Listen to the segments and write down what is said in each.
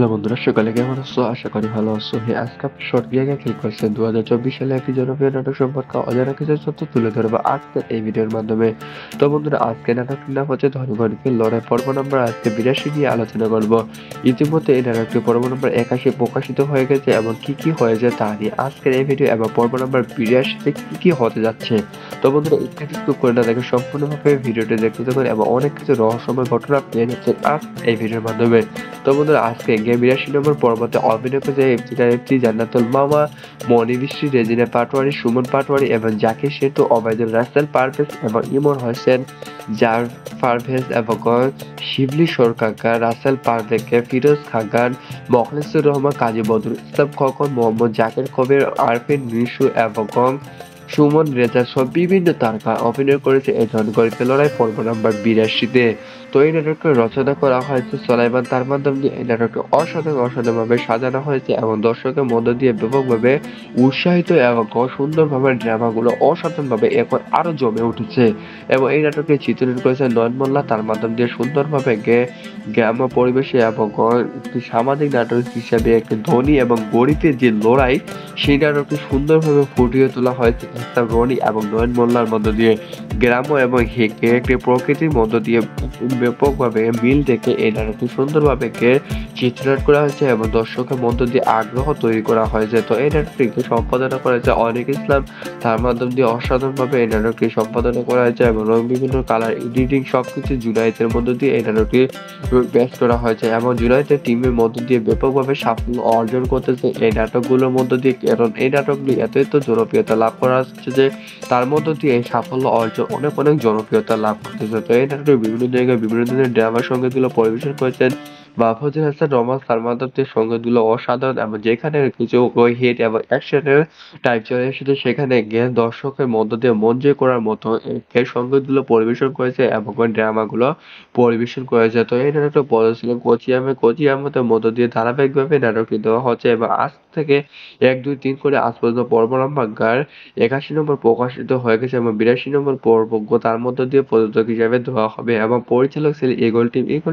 Hello বন্ধুরা, সকালে কেমন আছো? আশা করি ভালো আছো। আজকে আপনি শর্ট জায়গায় ক্লিক করছেন 2024 সালে একটি জনপ্রিয় নাটক সম্পর্কে অজানা কিছু তথ্য তুলে ধরবো আজকের এই ভিডিওর মাধ্যমে। তো বন্ধুরা, আজকে নাটকটির নাম হচ্ছে ধনী-গরিবের লড়াই। পর্ব নম্বর আজকে 82 নিয়ে আলোচনা করব। ইতিমধ্যে এই নাটকটি পর্ব নম্বর 81 প্রকাশিত হয়ে গেছে এবং কি কি হয়েছে তা নিয়ে আজকের এই ভিডিও এবং পর্ব নম্বর 82 কি কি হতে যাচ্ছে। তো বন্ধুরা, স্কিপ করে না দেখে সম্পূর্ণভাবে ভিডিওটি দেখতে থাকুন এবং অনেক কিছু রহস্যময় ঘটনা পেয়ে যাচ্ছেন আজ এই ভিডিওর মাধ্যমে। তো বন্ধুরা, আজকে 82 নম্বর পর্বতে অভিনয় করেছে ইফতিকার জান্নাতুল মামা, মনি বৃষ্টি, রেজিনা পাটোয়ারি, সুমন পাটোয়ারি এবং জাকির সেতু, ওবায়দুল রাসেল পারভেজ এবং ইমন হোসেন, জার পারভেজ এবং শিবলি সরকার, রাসেল পারভেজকে, ফিরোজ খাগান, মোখলেসুর রহমান, কাজী বদরুল ইসলাম খোকন, মোহাম্মদ জাকির কবির, আরফিন নিশু এবং সুমন রেজা সহ বিভিন্ন তারকা অভিনয় করেছে এই ধনী-গরিবের লড়াই পর্ব নাম্বার 82-তে। তো এই নাটকটি রচনা করা হয়েছে সোলাইমান, তার মাধ্যমে দিয়ে এই নাটকটি অসাধারণভাবে সাজানো হয়েছে এবং দর্শকের মধ্য দিয়ে ব্যাপকভাবে উৎসাহিত এবং সুন্দরভাবে ড্রামাগুলো অসাধারণভাবে এখন আরো জমে উঠেছে। এবং এই নাটকটি চিত্রায়ন করেছে নয়ন মোল্লা, তার মাধ্যম দিয়ে সুন্দরভাবে গ্রাম্য পরিবেশে এবং একটি সামাজিক নাটক হিসেবে একটি ধনী এবং গরিবের যে লড়াই, সেই নাটকটি সুন্দরভাবে ফুটিয়ে তোলা হয়েছে একটা রনি এবং নয়ন মোল্লার মধ্য দিয়ে। গ্রাম্য এবং একটি প্রকৃতির মধ্য দিয়ে ব্যাপকভাবে মিল থেকে এই নাটকটি সুন্দরভাবে চিত্রায়ন করা হয়েছে এবং দর্শকের মধ্য দিয়ে আগ্রহ তৈরি করা হয়েছে। তো এই নাটকটিকে সম্পাদনা করেছে অনিক ইসলাম, তার মাধ্যম দিয়ে অসাধারণভাবে এই নাটকটি সম্পাদনা করা হয়েছে এবং বিভিন্ন কালার এডিটিং সবকিছু জুনায়েদের মধ্য দিয়ে এই নাটকটি পেশ করা হয়েছে এবং জুনায়েদের টিমের মধ্য দিয়ে ব্যাপকভাবে সাফল্য অর্জন করতেছে এই নাটকগুলোর মধ্য দিয়ে। কারণ এই নাটকগুলি এত জনপ্রিয়তা লাভ করা হচ্ছে যে তার মধ্য দিয়ে এই সাফল্য অর্জন অনেক জনপ্রিয়তা লাভ করতেছে। তো এই নাটকটি বিভিন্ন জায়গায় বিভিন্ন ধরনের ড্রামা সঙ্গীতগুলো পরিবেশন করেছেন মাহফুজুল হাসান রহমান, তার মাধ্যমে সঙ্গীতগুলো অসাধারণ এবং যেখানে কিছু হিট এবং অ্যাকশনের টাইপ চলে এসেছে সেখানে গিয়ে দর্শকের মধ্য দিয়ে মন জয় করার মতো এই সঙ্গীতগুলো পরিবেশন করেছে এবং ড্রামাগুলো পরিবেশন করেছে। তো এই নাটকটা বলেছিলেন কোচি আহমেদের মধ্য দিয়ে ধারাবাহিকভাবে নাটকটি দেওয়া হচ্ছে এবং আজ থেকে 1, 2, 3 করে আজ পর্যন্ত পর্ব নাম্বার 81 নম্বর প্রকাশিত হয়ে গেছে এবং 82 নম্বর পর্ব তার মধ্য দিয়ে প্রযোজক হিসেবে দেওয়া হবে এবং পরিচালক ছিলেন ইগল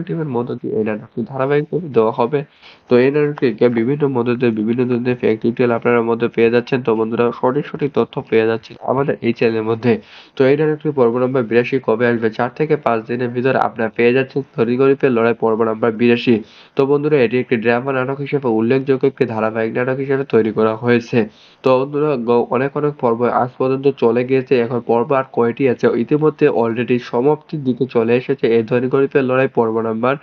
টিমের মধ্য দিয়ে এই নাটকটি ধারাবাহিকভাবে দেওয়া হবে। তো এই নাটকটিকে বিভিন্ন মধ্য দিয়ে বিভিন্ন ধরনের ফেক ডিটেল আপনারা মধ্যে পেয়ে যাচ্ছেন। তো বন্ধুরা, সঠিক তথ্য পেয়ে যাচ্ছেন আমাদের এই চ্যানেলের মধ্যে। তো এই নাটকটি পর্ব নাম্বার 82 কবে আসবে? 4 থেকে 5 দিনের ভিতরে আপনারা পেয়ে যাচ্ছেন ধনী-গরিবের লড়াই পর্ব নাম্বার 82। তো বন্ধুরা, এটি একটি ড্রামা নাটক হিসেবে উল্লেখযোগ্য একটি ধারাবাহিক নাটক হিসেবে তৈরি করা হয়েছে। তো বন্ধুরা, অনেক পর্ব আজ পর্যন্ত চলে গিয়েছে, এখন পর্ব আর কয়টি আছে? ইতিমধ্যে অলরেডি সমাপ্তির দিকে চলে এসেছে এই ধনী-গরিবের লড়াই পর্ব নাম্বার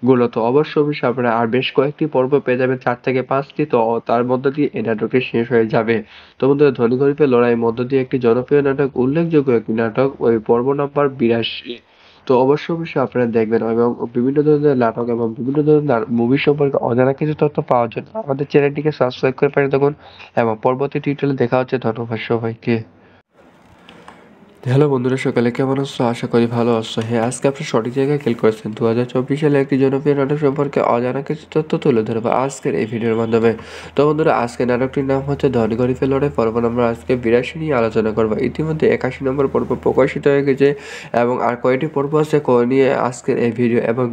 গুলো। তো অবশ্যই আপনারা আর বেশ কয়েকটি পর্ব পেয়ে যাবেন, 4 থেকে 5টি। তো তার মধ্য দিয়ে এই নাটকটি শেষ হয়ে যাবে। তো বন্ধুরা, ধনী-গরিবের লড়াইয়ের মধ্য দিয়ে একটি জনপ্রিয় নাটক, উল্লেখযোগ্য একটি নাটক, ওই পর্ব নাম্বার 82। তো অবশ্যই আপনারা দেখবেন এবং বিভিন্ন ধরনের নাটক এবং বিভিন্ন ধরনের মুভি সম্পর্কে অজানা কিছু তথ্য পাওয়ার জন্য আমাদের চ্যানেলটিকে সাবস্ক্রাইব করে পাশে থাকুন এবং পরবর্তী টিউটোরিয়ালে দেখা হচ্ছে। ধন্যবাদ সবাইকে। হ্যালো বন্ধুরা, সকালে কেমন আছো? আশা করি ভালো আছো। আজকে আপনি সঠিক জায়গায় ক্লিক করেছেন 2024 সালে একটি জনপ্রিয় নাটক সম্পর্কে অজানা কিছু তথ্য তুলে ধরবো আজকের এই ভিডিওর মাধ্যমে। তো বন্ধুরা, আজকে নাটকটির নাম হচ্ছে ধনী-গরিবের লড়াই পর্ব নম্বর আজকে 82 নিয়ে আলোচনা করবো। ইতিমধ্যে 81 নম্বর পর্ব প্রকাশিত হয়ে গেছে এবং আর কয়টি পর্ব আছে নিয়ে আজকের এই ভিডিও এবং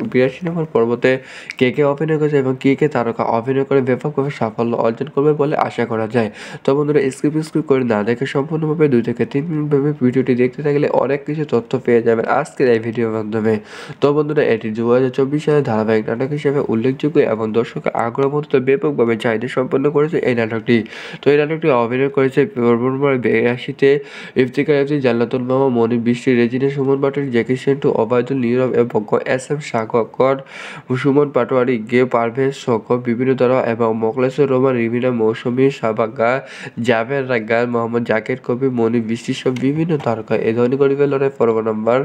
82 নম্বর পর্বতে কে অভিনয় করেছে এবং কে তারকা অভিনয় করে ব্যাপকভাবে সাফল্য অর্জন করবে বলে আশা করা যায়। তো বন্ধুরা, স্কিপ করে না দেখে সম্পূর্ণভাবে 2 থেকে 3 মিনিট ভাবে ভিডিওটি দেখতে থাকলে অনেক কিছু তথ্য পেয়ে যাবেন আজকের এই ভিডিওর মাধ্যমে। তো বন্ধুরা, এটি 2024 সালে ধারাবাহিক নাটক হিসেবে উল্লেখযোগ্য এবং দর্শকের আগ্রহ মতো ব্যাপকভাবে চাহিদা সম্পন্ন করেছে এই নাটকটি। তো এই নাটকটি অভিনয় করেছে পর্ব নম্বর 82-তে ইফতিকার, জান্নাতুল মামা, মনি বৃষ্টি, রেজিনা, সুমন পাটোয়ারি, জ্যাকি সেন্টু, ওবায়দুল নীরব এবং এস.এম. সাগর, সুমন পাটোয়ারি, পারভেজ সহ বিভিন্ন তারা এবং মোখলেসুর রহমান, রিমিনা, মৌসুমী, সাবাগা, জাভেদ রাগ্গার, মোহাম্মদ জাকির কবির, মনি বৃষ্টি সহ বিভিন্ন তারকা এই ধনী-গরিবের লড়াই পর্ব নাম্বার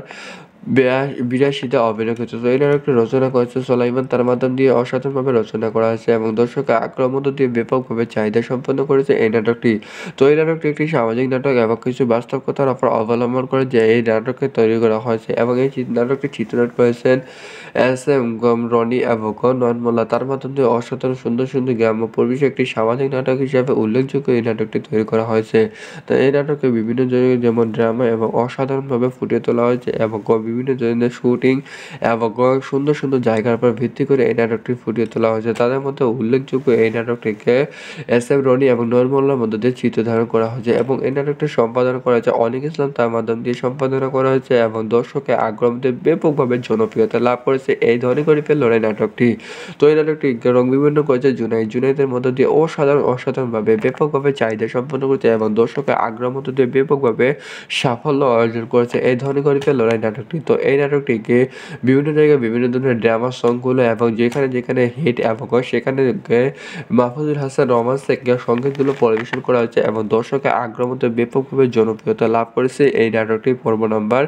82-তে অভিনয় করেছে। তো এই নাটকটি রচনা করেছে সোলাইমান, তার মাধ্যম দিয়ে অসাধারণভাবে রচনা করা হয়েছে এবং দর্শকের আগ্রহ মধ্য দিয়ে ব্যাপকভাবে চাহিদা সম্পন্ন করেছে এই নাটকটি। তো এই নাটকটি একটি সামাজিক নাটক এবং কিছু বাস্তব কথার উপর অবলম্বন করে যে এই নাটককে তৈরি করা হয়েছে এবং এই নাটকটি চিত্রায়ন করেছেন এস.এম. রনি এবং নয়ন মোল্লা, তার মাধ্যম দিয়ে অসাধারণ সুন্দর গ্রাম্য পরিবেশে একটি সামাজিক নাটক হিসাবে উল্লেখযোগ্য এই নাটকটি তৈরি করা হয়েছে। তো এই নাটকে বিভিন্ন জায়গায় যেমন ড্রামা এবং অসাধারণভাবে ফুটিয়ে তোলা হয়েছে এবং বিভিন্ন বিভিন্ন ধরনের শুটিং এবং সুন্দর সুন্দর জায়গার উপর ভিত্তি করে এই নাটকটি ফুটিয়ে তোলা হয়েছে। তাদের মধ্যে উল্লেখযোগ্য এই নাটকটিকে এস এম রনি এবং নয়ন মোল্লার মধ্য দিয়ে চিত্র ধারণ করা হয়েছে এবং এই নাটকটি সম্পাদনা করা হয়েছে অনিক ইসলাম, তার মাধ্যম দিয়ে সম্পাদনা করা হয়েছে এবং দর্শকের আগ্রহ মধ্যে ব্যাপকভাবে জনপ্রিয়তা লাভ করেছে এই ধনী গরিবের লড়াই নাটকটি। তো এই নাটকটি রং বিভিন্ন করেছে জুনাইদের মধ্য দিয়ে অসাধারণভাবে ব্যাপকভাবে চাহিদা সম্পন্ন করেছে এবং দর্শকের আগ্রহ মধ্য দিয়ে ব্যাপকভাবে সাফল্য অর্জন করেছে এই ধনী গরিবের লড়াই নাটকটি। তো এই নাটকটিকে বিভিন্ন জায়গায় বিভিন্ন ধরনের ড্রামা সংগুলো এবং যেখানে যেখানে হিট এবং সেখানে মাহফুজুল হাসান রহমান থেকে সঙ্গীতগুলো পরিবেশন করা হয়েছে এবং দর্শকের আগ্রহ মধ্যে ব্যাপকভাবে জনপ্রিয়তা লাভ করেছে এই নাটকটি পর্ব নম্বর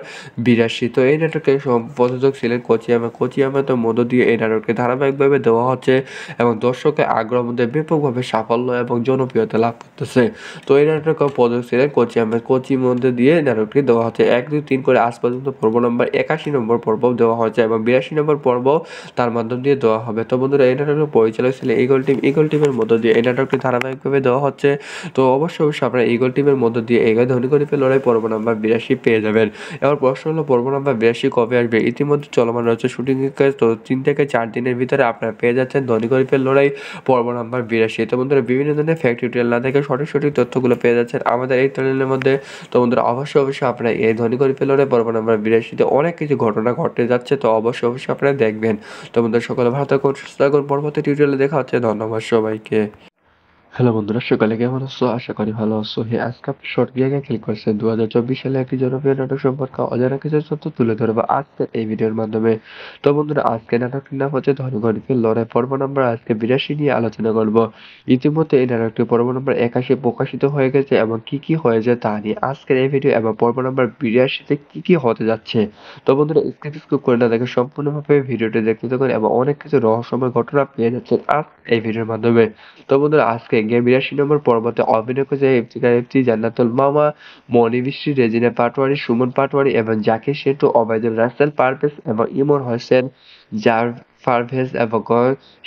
82। তো এই নাটকের প্রযোজক ছিলেন কোচি আহমেদের মধ্য দিয়ে এই নাটকটি ধারাবাহিকভাবে দেওয়া হচ্ছে এবং দর্শকের আগ্রহ মধ্যে ব্যাপকভাবে সাফল্য এবং জনপ্রিয়তা লাভ করতেছে। তো এই নাটকের প্রযোজক ছিলেন কোচির মধ্যে দিয়ে নাটকটি দেওয়া হচ্ছে 1, 2, 3 করে আজ পর্যন্ত পর্ব নম্বর 81 নম্বর পর্ব দেওয়া হয়েছে এবং 82 নম্বর পর্ব তার মাধ্যম দিয়ে দেওয়া হবে। তো বন্ধুরা এই নাটকের পরিচালক ছিলেন ইগল টিমের মধ্য দিয়ে এই নাটকটি ধারাবাহিকভাবে দেওয়া হচ্ছে। তো অবশ্যই আপনারা ইগল টিমের মধ্য দিয়ে এই ধনী গরিবের লড়াই পর্ব নম্বর 82 পেয়ে যাবেন। এবার প্রশ্ন হলো পর্ব নম্বর 82 কবে আসবে? ইতিমধ্যে চলমান রয়েছে শুটিং এর কাজ, তো 3 থেকে 4 দিনের ভিতরে আপনারা পেয়ে যাচ্ছেন ধনী গরিবের লড়াই পর্ব নম্বর 82। তো বন্ধুরা বিভিন্ন ধরনের ফ্যাক্ট টিউটোরিয়াল না দেখে সঠিক তথ্যগুলো পেয়ে যাচ্ছেন আমাদের এই চ্যানেলের মধ্যে। তো বন্ধুরা অবশ্যই আপনারা এই ধনী গরিবের লড়াই পর্ব নম্বর 82 অনেক কিছু ঘটনা ঘটতে যাচ্ছে, তো অবশ্যই আপনারা দেখবেন। তো বন্ধুরা সকলে ভালো থাকুন, সুস্থ থাকুন, পরবর্তী টিউটোরিয়ালে দেখা হচ্ছে। ধন্যবাদ সবাইকে। হ্যালো বন্ধুরা, সকালে কেমন আছো? আশা করি ভালো আছো। আজকে আপনি শর্ট ভিডিওতে ক্লিক করছেন 2024 সালে একটি জনপ্রিয় নাটক সম্পর্কে অজানা কিছু তথ্য তুলে ধরবো আজকের এই ভিডিওর মাধ্যমে। তো বন্ধুরা আজকে নাটকটির নাম হচ্ছে ধনী গরিবের লড়াই পর্ব নম্বর আজকে 82 নিয়ে আলোচনা করব। ইতিমধ্যে এই নাটকটি পর্ব নম্বর 81 প্রকাশিত হয়ে গেছে এবং কি হয়েছে তা নিয়ে আজকের এই ভিডিও এবং পর্ব নম্বর 82 কি হতে যাচ্ছে। তো বন্ধুরা স্কিপ করে না দেখে সম্পূর্ণভাবে ভিডিওটি দেখতে থাকুন এবং অনেক কিছু রহস্যময় ঘটনা পেয়ে যাচ্ছেন আজ এই ভিডিওর মাধ্যমে। তো বন্ধুরা আজকে 82 নম্বর পর্বতে অভিনয় করেছে ইফতিখার, জান্নাতুল মামা, মনি বৃষ্টি, রেজিনা পাটোয়ারি, সুমন পাটোয়ারি এবং জাকির সেটু, ওবায়দুল রাসেল পারভেজ এবং ইমন হোসেন, পারভেজ এবং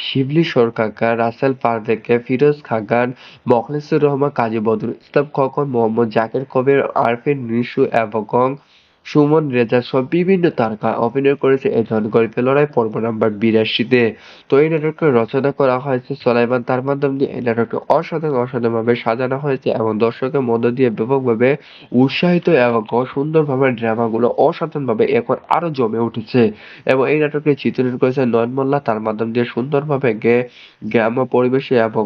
শিবলি সরকার, রাসেল পারভেজকে, ফিরোজ খাগান, মোখলেসুর রহমান, কাজী বদরুল ইসলাম খোকন, মোহাম্মদ জাকির কবির, আরফিন নিশু এবং সুমন রেজা সহ বিভিন্ন তারকা অভিনয় করেছে এই ধনী গরিবের লড়াই পর্ব নম্বর 82-তে। তো এই নাটকটি রচনা করা হয়েছে সোলাইমান, তার মাধ্যমে দিয়ে এই নাটকটি অসাধারণভাবে সাজানো হয়েছে এবং দর্শকের মধ্য দিয়ে ব্যাপকভাবে উৎসাহিত এবং সুন্দরভাবে ড্রামাগুলো অসাধারণভাবে এখন আরো জমে উঠেছে এবং এই নাটকটি চিত্রায়ন করেছে নয়ন মোল্লা, তার মাধ্যম দিয়ে সুন্দরভাবে গ্রাম্য পরিবেশে এবং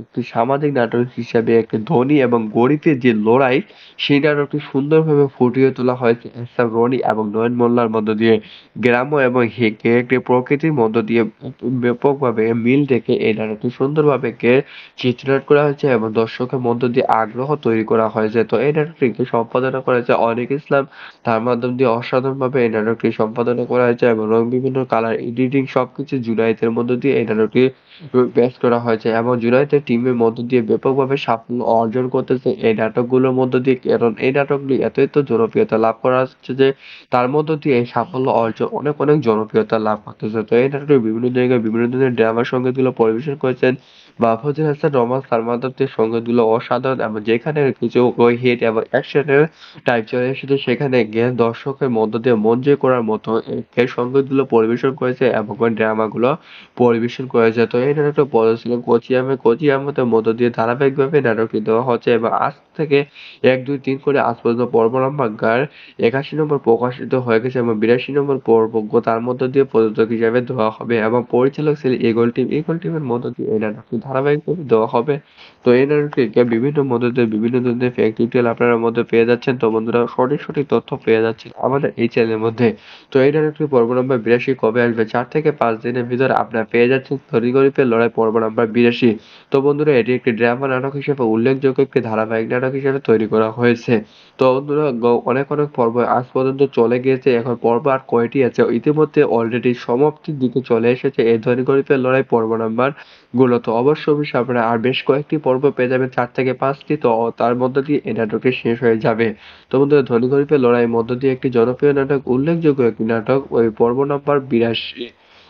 একটি সামাজিক নাটক হিসেবে একটি ধনী এবং গরিবের যে লড়াই সেই নাটকটি সুন্দরভাবে ফুটিয়ে তোলা হয়েছে এস এম রনি এবং নয়ন মোল্লার মধ্য দিয়ে। গ্রাম্য এবং একটি প্রকৃতির মধ্য দিয়ে ব্যাপকভাবে মিল রেখে এই নাটকটি সুন্দরভাবে চিত্রায়ন করা হয়েছে এবং দর্শকের মধ্য দিয়ে আগ্রহ তৈরি করা হয়েছে। তো এই নাটকটিকে সম্পাদনা করেছে অনিক ইসলাম, তার মাধ্যম দিয়ে অসাধারণভাবে এই নাটকটি সম্পাদনা করা হয়েছে এবং বিভিন্ন কালার এডিটিং সবকিছু জুনায়েদের মধ্য দিয়ে এই নাটকটি পেশ করা হয়েছে এবং জুনায়েদের টিমের মধ্য দিয়ে ব্যাপকভাবে সাফল্য অর্জন করতেছে এই নাটকগুলোর মধ্য দিয়ে, কারণ এই নাটকগুলি এত জনপ্রিয়তা লাভ করা হচ্ছে যে তার মধ্য দিয়ে এই সাফল্য অর্জন অনেক জনপ্রিয়তা লাভ করতেছে। তো এই নাটকটি বিভিন্ন জায়গায় বিভিন্ন ধরনের ড্রামা সঙ্গীতগুলো পরিবেশন করেছেন মাহফুজুল হাসান রহমান, তার মাধ্যমে সঙ্গীতগুলো অসাধারণ এবং যেখানে কিছু হিট এবং অ্যাকশনের টাইপ চলে এসেছে সেখানে গিয়ে দর্শকের মধ্য দিয়ে মন জয় করার মতো এই সঙ্গীতগুলো পরিবেশন করেছে এবং ড্রামাগুলো পরিবেশন করেছে। তো এই নাটকটা পরিচালক ছিলেন কোচি আহমেদের মধ্য দিয়ে ধারাবাহিকভাবে নাটকটি দেওয়া হচ্ছে এবং আজ থেকে 1, 2, 3 করে আজ পর্যন্ত পর্ব নম্বর 81 নম্বর প্রকাশিত হয়ে গেছে এবং 82 নম্বর পর্ব তার মধ্য দিয়ে প্রযোজক হিসেবে দেওয়া হবে এবং পরিচালক ছিলেন ইগল টিমের মধ্য দিয়ে এই নাটকটি ধারাবাহিকভাবে দেওয়া হবে। তো এই নাটকটিকে বিভিন্ন মধ্য দিয়ে বিভিন্ন ধরনের ফ্যাক্ট ডিটেইল আপনারা মধ্যে পেয়ে যাচ্ছেন। তো বন্ধুরা সঠিক তথ্য পেয়ে যাচ্ছেন আমাদের এই চ্যানেলের মধ্যে। তো এই নাটকটি পর্ব নম্বর 82 কবে আসবে? 4 থেকে 5 দিনের ভিতরে আপনারা পেয়ে যাচ্ছেন ধনী গরিবের লড়াই পর্ব নম্বর 82। তো বন্ধুরা এটি একটি ড্রামা নাটক হিসেবে উল্লেখযোগ্য একটি ধারাবাহিক নাটক হিসেবে তৈরি করা হয়েছে। তো বন্ধুরা অনেক পর্ব আজ পর্যন্ত চলে গিয়েছে, এখন পর্ব আর কয়টি আছে? ইতিমধ্যে অলরেডি সমাপ্তির দিকে চলে এসেছে এই ধনী গরিবের লড়াই পর্ব নাম্বার গুলো। তো অবশ্যই আপনারা আর বেশ কয়েকটি পর্ব পেয়ে যাবেন, 4 থেকে 5টি। তো তার মধ্য দিয়ে এই নাটকটি শেষ হয়ে যাবে। তো বন্ধুরা ধনী গরিবের লড়াইয়ের মধ্য দিয়ে একটি জনপ্রিয় নাটক, উল্লেখযোগ্য একটি নাটক, ওই পর্ব নাম্বার 82।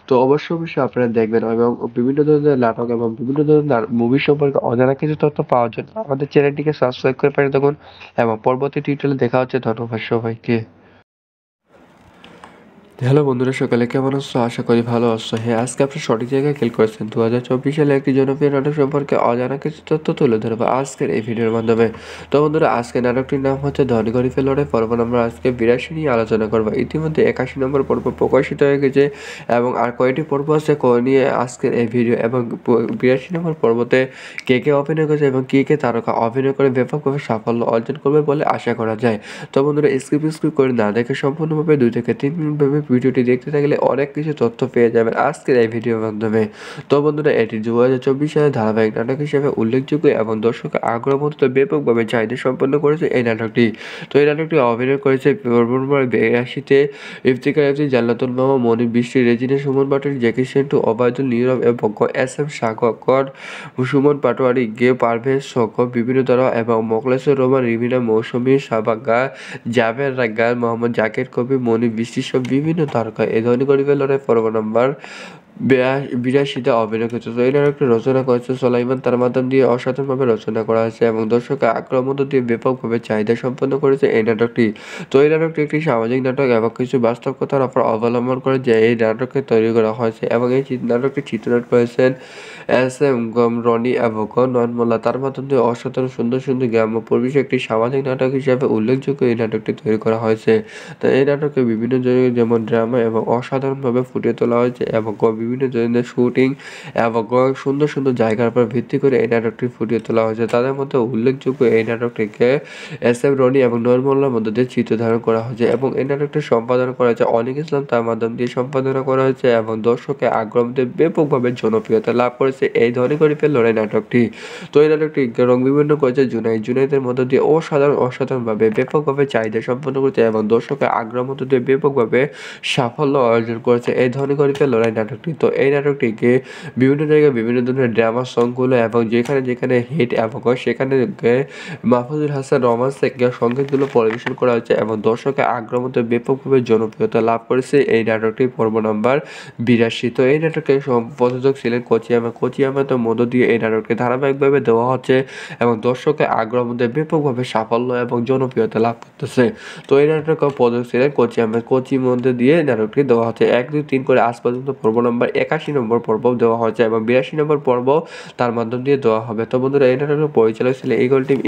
তো অবশ্যই আপনারা দেখবেন এবং বিভিন্ন ধরনের নাটক এবং বিভিন্ন ধরনের মুভি সম্পর্কে অজানা কিছু তথ্য পাওয়ার জন্য আমাদের চ্যানেলটিকে সাবস্ক্রাইব করে পাঠিয়ে থাকুন এবং পরবর্তী টিউটোরিয়ালে দেখা হচ্ছে। ধন্যবাদ সবাইকে। হ্যালো বন্ধুরা, সকালে কেমন আছো? আশা করি ভালো আছো। হ্যাঁ, আজকে আপনি সঠিক জায়গায় ক্লিক করেছেন। 2024 সালে একটি জনপ্রিয় নাটক সম্পর্কে অজানা কিছু তথ্য তুলে ধরবো আজকের এই ভিডিওর মাধ্যমে। তো বন্ধুরা, আজকের নাটকটির নাম হচ্ছে ধনী গরিবের লড়াই পর্ব। আমরা আজকে 82 নিয়ে আলোচনা করবো। ইতিমধ্যে 81 নম্বর পর্ব প্রকাশিত হয়ে গেছে এবং আর কয়টি পর্ব আছে নিয়ে আজকের এই ভিডিও। এবং 82 নম্বর পর্বতে কে কে অভিনয় করেছে এবং কে কে তারকা অভিনয় করে ব্যাপকভাবে সাফল্য অর্জন করবে বলে আশা করা যায়। তো বন্ধুরা, স্কিপ করে না দেখে সম্পূর্ণভাবে 2 থেকে 3 মিনিট ভাবে ভিডিওটি দেখতে থাকলে অনেক কিছু তথ্য পেয়ে যাবেন আজকের এই ভিডিওর মাধ্যমে। তো বন্ধুরা, এটি 2024 সালে ধারাবাহিক নাটক হিসেবে উল্লেখযোগ্য এবং দর্শকের আগ্রহ মতো ব্যাপকভাবে চাহিদা সম্পন্ন করেছে এই নাটকটি। তো এই নাটকটি অভিনয় করেছে ফেব্রুয়ারি 82-তে ইফতিকার ইফতি, জান্নাতুল মামা, মনির বৃষ্টি, রেজিনা, সুমন পাটোয়ারি, জ্যাকি সেন্টু, ওবায়দুল, নীরব এবং এস এম সাগর, সুমন পাটোয়ারি, গে পারভেজ সহ বিভিন্ন তারা এবং মোখলেসুর রহমান, রিমিনা, মৌসুমী, সাবাগা, জাভেদ রাগ্গার, মোহাম্মদ জাকির কবির, মনির বৃষ্টি সহ বিভিন্ন তারকা এই ধনী গরিবের লড়াই পর্ব নাম্বার 82-তে অভিনয় করেছে। তো এই নাটকটি রচনা করেছে সোলাইমান, তার মাধ্যম দিয়ে অসাধারণভাবে রচনা করা হয়েছে এবং দর্শকের আগ্রহ মধ্য দিয়ে ব্যাপকভাবে চাহিদা সম্পন্ন করেছে এই নাটকটি। তো এই নাটকটি একটি সামাজিক নাটক এবং কিছু বাস্তব কথার উপর অবলম্বন করে যে এই নাটককে তৈরি করা হয়েছে এবং এই নাটকটি চিত্রনাট করেছেন এস এম রনি এবং নয়ন মোল্লা। তার মাধ্যম দিয়ে অসাধারণ সুন্দর সুন্দর গ্রাম্য পরিবেশ একটি সামাজিক নাটক হিসেবে উল্লেখযোগ্য এই নাটকটি তৈরি করা হয়েছে। তো এই নাটকে বিভিন্ন জনের যেমন ড্রামা এবং অসাধারণভাবে ফুটিয়ে তোলা হয়েছে এবং বিভিন্ন জনের শুটিং এবং সুন্দর সুন্দর জায়গার উপর ভিত্তি করে এই নাটকটি ফুটিয়ে তোলা হয়েছে। তাদের মধ্যে উল্লেখযোগ্য এই নাটকটিকে এস এম রনি এবং নয়ন মোল্লার মধ্য দিয়ে চিত্র ধারণ করা হয়েছে এবং এই নাটকটি সম্পাদনা করা হয়েছে অনিক ইসলাম, তার মাধ্যম দিয়ে সম্পাদনা করা হয়েছে এবং দর্শকের আগ্রহ দিয়ে ব্যাপকভাবে জনপ্রিয়তা লাভ করেছে এই ধনী গরিবের লড়াই নাটকটি। তো এই নাটকটি রং বিভিন্ন করেছে জুনাইদের মধ্য দিয়ে অসাধারণভাবে ব্যাপকভাবে চাহিদা সম্পন্ন করেছে এবং দর্শকের আগ্রহ মধ্য দিয়ে ব্যাপকভাবে সাফল্য অর্জন করেছে এই ধনী গরিবের লড়াই নাটকটি। তো এই নাটকটিকে বিভিন্ন জায়গায় বিভিন্ন ধরনের ড্রামা সংগুলো এবং যেখানে যেখানে হিট এবং সেখানে মাহফুজুল হাসান রহমান থেকে সংগীতগুলো পরিবেশন করা হয়েছে এবং দর্শকের আগ্রহ মধ্যে ব্যাপকভাবে জনপ্রিয়তা লাভ করেছে এই নাটকটি পর্ব নাম্বার 82। তো এই নাটকের প্রযোজক ছিলেন কোচিয়ামার মধ্য দিয়ে এই নাটকটি ধারাবাহিকভাবে দেওয়া হচ্ছে এবং দর্শকের আগ্রহ মধ্যে ব্যাপকভাবে সাফল্য এবং জনপ্রিয়তা লাভ করতেছে। তো এই নাটকের প্রযোজক ছিলেন কোচির মধ্যে দিয়ে নাটকটি দেওয়া হচ্ছে 1, 2, 3 করে আজ পর্যন্ত পর্ব নাম্বার 81 নম্বর পর্ব দেওয়া হয়েছে এবং 82 নম্বর পর্ব তার মাধ্যম দিয়ে দেওয়া হবে। তো বন্ধুরা, এই নাটকের পরিচালক ছিল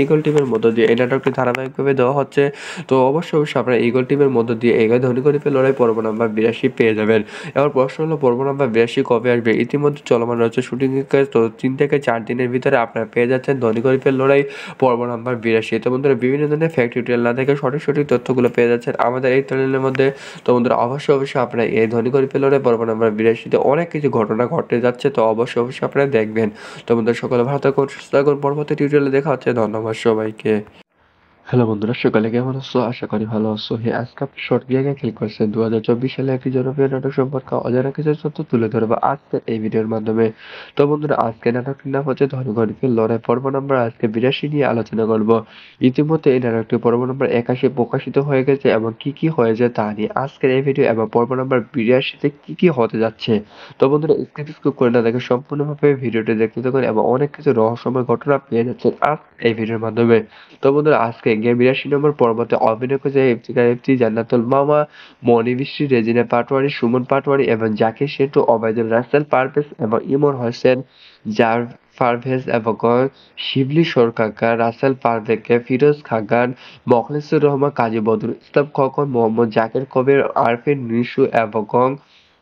ইগল টিমের মধ্য দিয়ে এই নাটকটি ধারাবাহিকভাবে দেওয়া হচ্ছে। তো অবশ্যই আপনারা ইগল টিমের মধ্য দিয়ে এই ধনী গরিবের লড়াই পর্ব নাম্বার 82 পেয়ে যাবেন। এবার প্রশ্ন হলো পর্ব নাম্বার 82 কবে আসবে? ইতিমধ্যে চলমান রয়েছে শুটিং কাজ। তো 3 থেকে 4 দিনের ভিতরে আপনারা পেয়ে যাচ্ছেন ধনী গরিবের লড়াই পর্ব নাম্বার 82। তো বন্ধুরা, বিভিন্ন ধরনের ফ্যাক্ট টিউটোরিয়াল না দেখে সঠিক তথ্যগুলো পেয়ে যাচ্ছেন আমাদের এই চ্যানেলের মধ্যে। তো বন্ধুরা, অবশ্যই আপনারা এই ধনী গরিবের লড়াই পর্ব নাম্বার 82-তে অনেক কিছু ঘটনা ঘটতে যাচ্ছে। তো অবশ্যই আপনারা দেখবেন। তো বন্ধুরা, সকলে ভালো থাকুন, সুস্থ থাকুন। পরবর্তী টিউটোরিয়ালে দেখা হচ্ছে। ধন্যবাদ সবাইকে। হ্যালো বন্ধুরা, সকালে কেমন আছো? আশা করি ভালো আছো। হ্যাঁ, আজকে আপনি শর্ট জায়গায় ক্লিক করছেন। 2024 সালে একটি জনপ্রিয় নাটক সম্পর্কে অজানা কিছু তথ্য তুলে ধরবো আজকের এই ভিডিওর মাধ্যমে। তো বন্ধুরা, আজকে নাটকটির নাম হচ্ছে ধনী গরিবের লড়াই পর্ব নাম্বার আজকে 82 নিয়ে আলোচনা করব। ইতিমধ্যে এই নাটকটি পর্ব নাম্বার 81 প্রকাশিত হয়ে গেছে এবং কি কি হয়েছে তা নিয়ে আজকের এই ভিডিও এবং পর্ব নাম্বার 82-তে কি কি হতে যাচ্ছে। তো বন্ধুরা, স্কিপ করে না দেখে সম্পূর্ণভাবে ভিডিওটি দেখতে থাকুন এবং অনেক কিছু রহস্যময় ঘটনা পেয়ে যাচ্ছেন আজ এই ভিডিওর মাধ্যমে। তো বন্ধুরা, আজকে 82 নম্বর পর্বতে অভিনয় করেছে ইফতিকার ইফতি, জান্নাতুল মামা, মনি বৃষ্টি, রেজিনা পাটোয়ারি, সুমন পাটোয়ারি এবং জাকির সেন্টু, ওবায়দুল, রাসেল পারভেজ এবং ইমন হোসেন, পারভেজ এবং শিবলি সরকার, রাসেল পারভেজকে, ফিরোজ খাগান, মোখলেসুর রহমান, কাজী বদরুল ইসলাম খোকন, মোহাম্মদ জাকির কবির, আরফিন নিশু এবং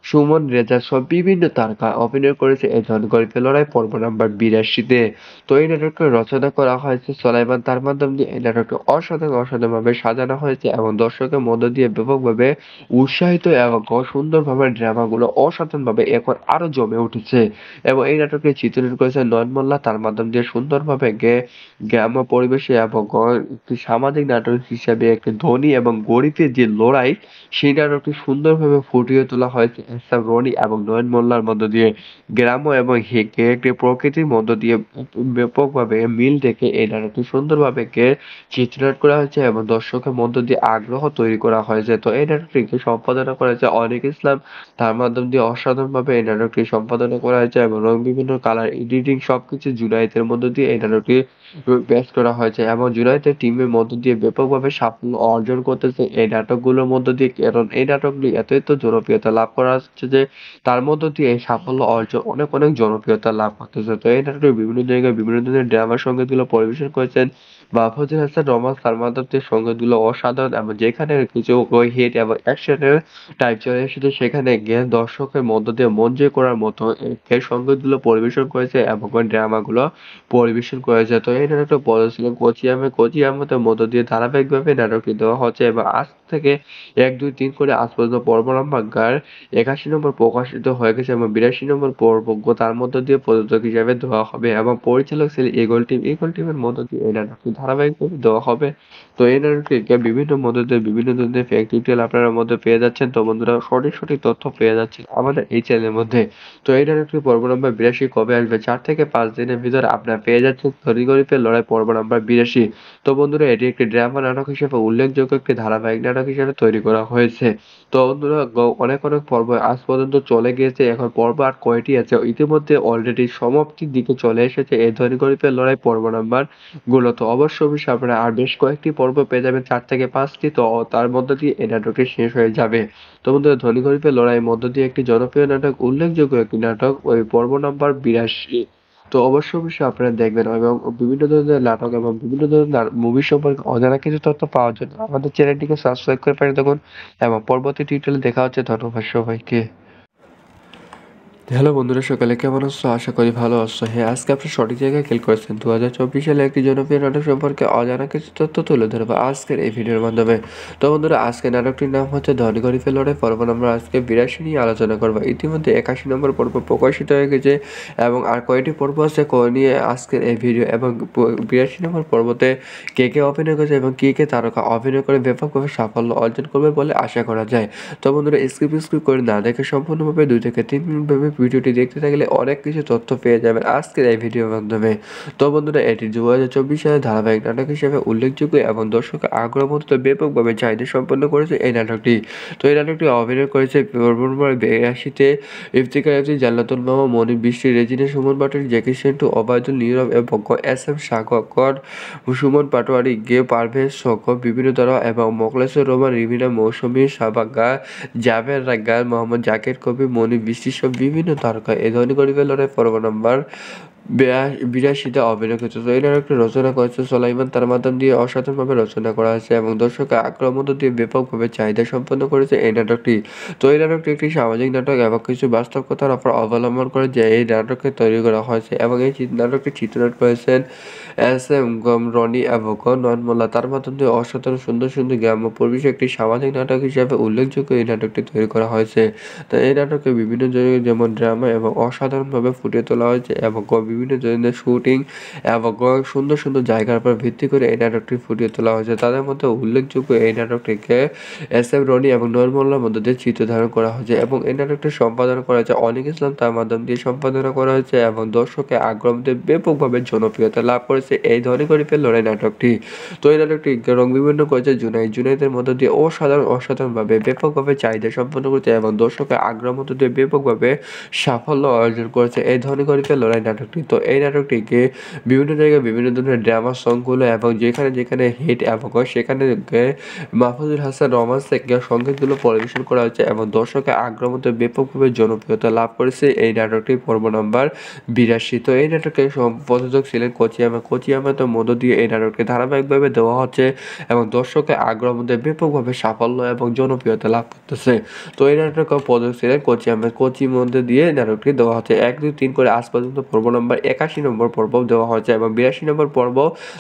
সুমন রেজা সহ বিভিন্ন তারকা অভিনয় করেছে এই ধনী গরিবের লড়াই পর্ব নাম্বার 82-তে। তো এই নাটকটি রচনা করা হয়েছে সোলাইমান, তার মাধ্যম দিয়ে এই নাটকটি অসাধারণভাবে সাজানো হয়েছে এবং দর্শকের মধ্য দিয়ে ব্যাপকভাবে উৎসাহিত এবং সুন্দরভাবে ড্রামাগুলো অসাধারণভাবে এখন আরো জমে উঠেছে এবং এই নাটকটি চিত্রণ করেছে নয়ন মোল্লা, তার মাধ্যম দিয়ে সুন্দরভাবে গ্রাম্য পরিবেশে এবং একটি সামাজিক নাটক হিসেবে একটি ধনী এবং গরিবের যে লড়াই সেই নাটকটি সুন্দরভাবে ফুটিয়ে তোলা হয়েছে হাসান রনি এবং নয়ন মোল্লার মধ্য দিয়ে গ্রাম্য এবং একটি প্রকৃতির মধ্য দিয়ে ব্যাপকভাবে মিল দেখে এই নাটকটি সুন্দরভাবে চিত্রায়ন করা হয়েছে এবং দর্শকের মধ্য দিয়ে আগ্রহ তৈরি করা হয়েছে। তো এই নাটকটিকে সম্পাদনা করেছে অনিক ইসলাম, তার মাধ্যম দিয়ে অসাধারণভাবে এই নাটকটি সম্পাদনা করা হয়েছে এবং বিভিন্ন কালার এডিটিং সবকিছু জুনায়েদের মধ্য দিয়ে এই নাটকটি পেশ করা হয়েছে এবং জুনায়েদের টিমের মধ্য দিয়ে ব্যাপকভাবে সাফল্য অর্জন করতেছে এই নাটকগুলোর মধ্য দিয়ে, কারণ এই নাটকগুলি এত জনপ্রিয়তা লাভ করা হচ্ছে যে তার মধ্য দিয়ে এই সাফল্য অর্জন অনেক জনপ্রিয়তা লাভ করতেছে। তো এই নাটকে বিভিন্ন জায়গায় বিভিন্ন ধরনের ড্রামা সঙ্গীতগুলো পরিবেশন করেছেন মাহফুজুল হাসান রহমান, সালমান দত্তের সঙ্গীতগুলো অসাধারণ এবং যেখানে কিছু ওই হিট এবং অ্যাকশনের টাইপ চলে এসেছে সেখানে গিয়ে দর্শকের মধ্য দিয়ে মন জয় করার মতো এই সঙ্গীতগুলো পরিবেশন করেছে এবং ওই ড্রামাগুলো পরিবেশন করেছে। তো এই নাটকটা বলেছিলেন কোচি আহমেদের মধ্য দিয়ে ধারাবাহিকভাবে নাটকটি দেওয়া হচ্ছে এবং আজ থেকে 1, 2, 3 করে আজ পর্যন্ত পর্ব নাম্বার 81 নম্বর প্রকাশিত হয়ে গেছে এবং 82 নম্বর পর্ব তার মধ্য দিয়ে প্রযোজক হিসেবে দেওয়া হবে এবং পরিচালক ছিলেন ইগল টিমের মধ্য দিয়ে এই নাটকটি ধারাবাহিকভাবে দেওয়া হবে। তো এই নাটকটিকে বিভিন্ন মধ্য দিয়ে বিভিন্ন ধরনের ফেক ডিটেল আপনারা মধ্যে পেয়ে যাচ্ছেন। তো বন্ধুরা সঠিক তথ্য পেয়ে যাচ্ছেন আমাদের এই চ্যানেলের মধ্যে। তো এই নাটকটি পর্ব নাম্বার 82 কবে আসবে? 4 থেকে 5 দিনের ভিতরে আপনারা পেয়ে যাচ্ছেন ধনী গরিবের লড়াই পর্ব নাম্বার 82। তো বন্ধুরা এটি একটি ড্রামা নাটক হিসেবে উল্লেখযোগ্য একটি ধারাবাহিক নাটক হিসেবে তৈরি করা হয়েছে। তো বন্ধুরা অনেক পর্ব আজ পর্যন্ত চলে গিয়েছে, এখন পর্ব আর কয়টি আছে? ইতিমধ্যে অলরেডি সমাপ্তির দিকে চলে এসেছে এই ধনী গরিবের লড়াই পর্ব নাম্বার গুলো। তো অবশ্যই আপনারা আর বেশ কয়েকটি পর্ব পেয়ে যাবেন, 4 থেকে 5টি। তো তার মধ্য দিয়ে এই নাটকটি শেষ হয়ে যাবে। তো বন্ধুরা ধনী গরিবের লড়াইয়ের মধ্য দিয়ে একটি জনপ্রিয় নাটক, উল্লেখযোগ্য একটি নাটক, ওই পর্ব নাম্বার 82। তো অবশ্যই আপনারা দেখবেন এবং বিভিন্ন ধরনের নাটক এবং বিভিন্ন ধরনের মুভি সম্পর্কে অজানা কিছু তথ্য পাওয়ার জন্য আমাদের চ্যানেলটিকে সাবস্ক্রাইব করে পাশে থাকুন এবং পরবর্তী টিউটোরিয়ালে দেখা হচ্ছে। ধন্যবাদ সবাইকে। হ্যালো বন্ধুরা, সকালে কেমন আছো? আশা করি ভালো আছো। হ্যাঁ, আজকে আপনি সঠিক জায়গায় ক্লিক করেছেন। 2024 সালে একটি জনপ্রিয় নাটক সম্পর্কে অজানা কিছু তথ্য তুলে ধরবো আজকের এই ভিডিওর মাধ্যমে। তো বন্ধুরা আজকে নাটকটির নাম হচ্ছে ধনী গরিবের লড়াই পর্ব আমরা আজকে 82 নিয়ে আলোচনা করবো। ইতিমধ্যে 81 নম্বর পর্ব প্রকাশিত হয়ে গেছে এবং আর কয়টি পর্ব আছে নিয়ে আজকের এই ভিডিও এবং 82 নম্বর পর্বতে কে অভিনয় করেছে এবং কে তারকা অভিনয় করে ব্যাপকভাবে সাফল্য অর্জন করবে বলে আশা করা যায়। তো বন্ধুরা স্কিপ করে না দেখে সম্পূর্ণভাবে 2 থেকে 3 মিনিট ভাবে ভিডিওটি দেখতে থাকলে অনেক কিছু তথ্য পেয়ে যাবেন আজকের এই ভিডিওর মাধ্যমে। তো বন্ধুরা এটি 2024 সালে ধারাবাহিক নাটক হিসেবে উল্লেখযোগ্য এবং দর্শকের আগ্রহ মতো ব্যাপকভাবে চাহিদা সম্পন্ন করেছে এই নাটকটি। তো এই নাটকটি অভিনয় করেছে 82-তে ইফতিকার আফরিদি, জান্নাতুল মামা, মনির বৃষ্টি, রেজিনা, সুমন পাটোয়ারি, জ্যাকি সেন্টু, ওবায়দুল, নীরব এবং এস.এম. সাগর, সুমন পাটোয়ারি, পারভেজ, বিভিন্ন তারা এবং মোখলেছুর রহমান, রিমিনা, মৌসুমী, সাবাগা, জাভেদ রাগ্গার, মোহাম্মদ জাকির কবি, মনির বৃষ্টি সহ বিভিন্ন তারকা এই ধনী গরিবের লড়াই পর্ব নাম্বার 82তে অভিনয় করেছে। তো এই নাটকটি রচনা করেছে সোলাইমান, তার মাধ্যম দিয়ে অসাধারণভাবে রচনা করা হয়েছে এবং দর্শকের আগ্রহ মধ্য দিয়ে ব্যাপকভাবে চাহিদা সম্পন্ন করেছে এই নাটকটি। তো এই নাটকটি একটি সামাজিক নাটক এবং কিছু বাস্তব কথার উপর অবলম্বন করে যে এই নাটককে তৈরি করা হয়েছে এবং এই নাটকটি চিত্রায়ন করেছেন এস.এম. রনি এবং নয়ন মোল্লা, তার মাধ্যম দিয়ে অসাধারণ সুন্দর গ্রাম্য পরিবেশ একটি সামাজিক নাটক হিসেবে উল্লেখযোগ্য এই নাটকটি তৈরি করা হয়েছে। তো এই নাটকে বিভিন্ন জায়গায় যেমন ড্রামা এবং অসাধারণভাবে ফুটিয়ে তোলা হয়েছে এবং বিভিন্ন ধরনের শুটিং এবং সুন্দর জায়গার উপর ভিত্তি করে এই নাটকটি ফুটিয়ে তোলা হয়েছে। তাদের মধ্যে উল্লেখযোগ্য এই নাটকটিকে এস.এম. রনি এবং নয়ন মোল্লার মধ্য দিয়ে চিত্র ধারণ করা হয়েছে এবং এই নাটকটি সম্পাদনা করা হয়েছে অনিক ইসলাম, তার মাধ্যম দিয়ে সম্পাদনা করা হয়েছে এবং দর্শকের আগ্রহ মধ্যে ব্যাপকভাবে জনপ্রিয়তা লাভ করেছে এই ধনী গরিবের লড়াই নাটকটি। তো এই নাটকটি রং বিভিন্ন করেছে জুনাইদের মধ্য দিয়ে অসাধারণভাবে ব্যাপকভাবে চাহিদা সম্পন্ন করেছে এবং দর্শকের আগ্রহ মধ্য দিয়ে ব্যাপকভাবে সাফল্য অর্জন করেছে এই ধনী গরিবের লড়াই নাটকটি। তো এই নাটকটিকে বিভিন্ন জায়গায় বিভিন্ন ধরনের ড্রামা সংগুলো এবং যেখানে হিট এবং সেখানে মাহফুজুল হাসান রহমান থেকে সংগীতগুলো পরিবেশন করা হয়েছে এবং দর্শকের আগ্রহ মধ্যে ব্যাপকভাবে জনপ্রিয়তা লাভ করেছে এই নাটকটি পর্ব নাম্বার 82। তো এই নাটকে প্রযোজক ছিলেন কোচি আহমেদের মধ্য দিয়ে এই নাটকটি ধারাবাহিকভাবে দেওয়া হচ্ছে এবং দর্শকের আগ্রহ মধ্যে ব্যাপকভাবে সাফল্য এবং জনপ্রিয়তা লাভ করতেছে। তো এই নাটকের প্রযোজক ছিলেন কোচির মধ্যে দিয়ে নাটকটি দেওয়া হচ্ছে 1, 2, 3 করে আজ পর্যন্ত পর্ব নাম্বার নাম্বার 81 নম্বর পর্ব দেওয়া হয়েছে এবং 82 নম্বর পর্ব